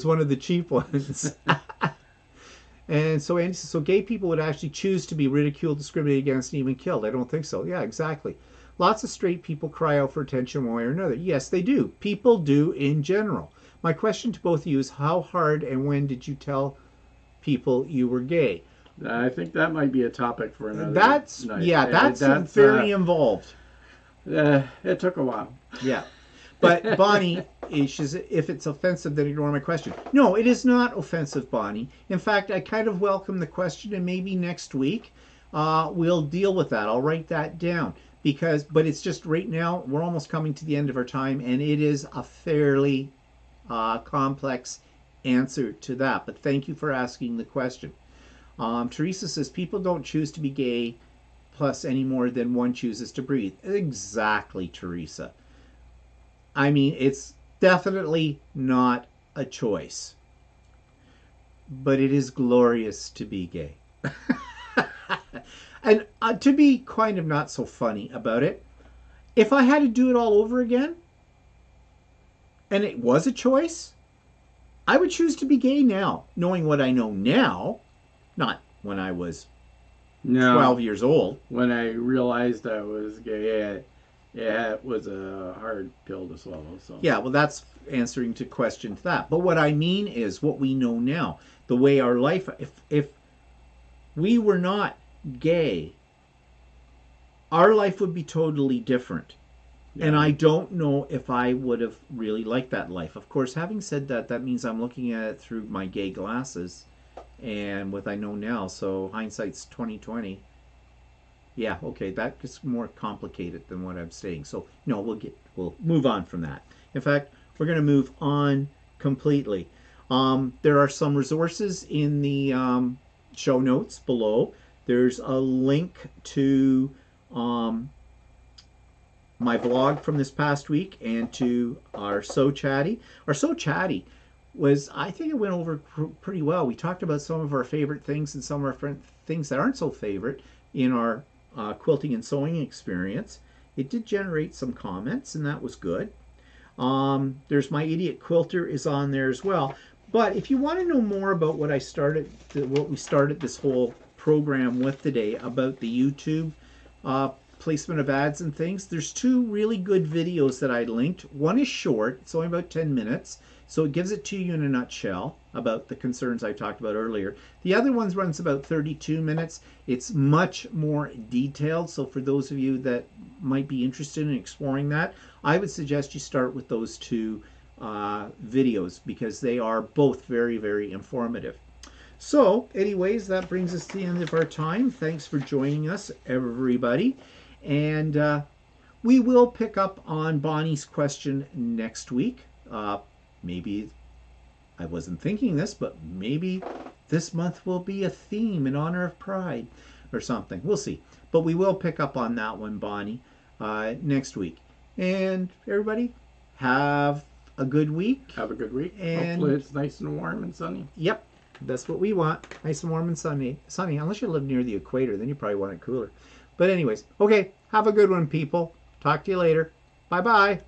one of the cheap ones. And so Andy says, so gay people would actually choose to be ridiculed, discriminated against, and even killed. I don't think so. Yeah, exactly. Lots of straight people cry out for attention one way or another. Yes, they do. People do in general. My question to both of you is, how hard and when did you tell people you were gay? I think that might be a topic for another That's night. yeah, that's very involved. It took a while. Yeah. But Bonnie, if it's offensive, then ignore my question. No, it is not offensive, Bonnie. In fact, I kind of welcome the question, and maybe next week we'll deal with that. I'll write that down but it's just right now we're almost coming to the end of our time, and it is a fairly complex answer to that. But thank you for asking the question. Teresa says people don't choose to be gay plus any more than one chooses to breathe. Exactly, Teresa. I mean, it's definitely not a choice. But it is glorious to be gay. And to be kind of not so funny about it, if I had to do it all over again, and it was a choice, I would choose to be gay now, knowing what I know now, not when I was 12 years old. When I realized I was gay, it was a hard pill to swallow. So yeah, well, that's answering to question to that. But what I mean is what we know now, the way our life. If we were not gay, our life would be totally different. Yeah. And I don't know if I would have really liked that life. Of course, having said that, that means I'm looking at it through my gay glasses and what I know now. So hindsight's 2020. Yeah, okay, that gets more complicated than what I'm saying. So no, we'll move on from that. In fact, we're going to move on completely. There are some resources in the show notes below. There's a link to my blog from this past week and to our So Chatty. Our So Chatty was, I think it went over pretty well. We talked about some of our favorite things and some of our things that aren't so favorite in our quilting and sewing experience. It did generate some comments, and that was good. There's my Idiot Quilter is on there as well. But if you want to know more about what we started this whole program with today about the YouTube placement of ads and things, there's two really good videos that I linked. One is short, it's only about 10 minutes, so it gives it to you in a nutshell about the concerns I talked about earlier. The other one runs about 32 minutes. It's much more detailed, so for those of you that might be interested in exploring that, I would suggest you start with those two videos because they are both very, very informative. So anyways, that brings us to the end of our time. Thanks for joining us, everybody. And we will pick up on Bonnie's question next week. Maybe, I wasn't thinking this, but maybe this month will be a theme in honor of Pride or something. We'll see. But we will pick up on that one, Bonnie, next week. And everybody, have a good week. Have a good week. And hopefully it's nice and warm and sunny. Yep. That's what we want. Nice and warm and sunny. Unless you live near the equator, then you probably want it cooler. But anyways, okay. Have a good one, people. Talk to you later. Bye-bye.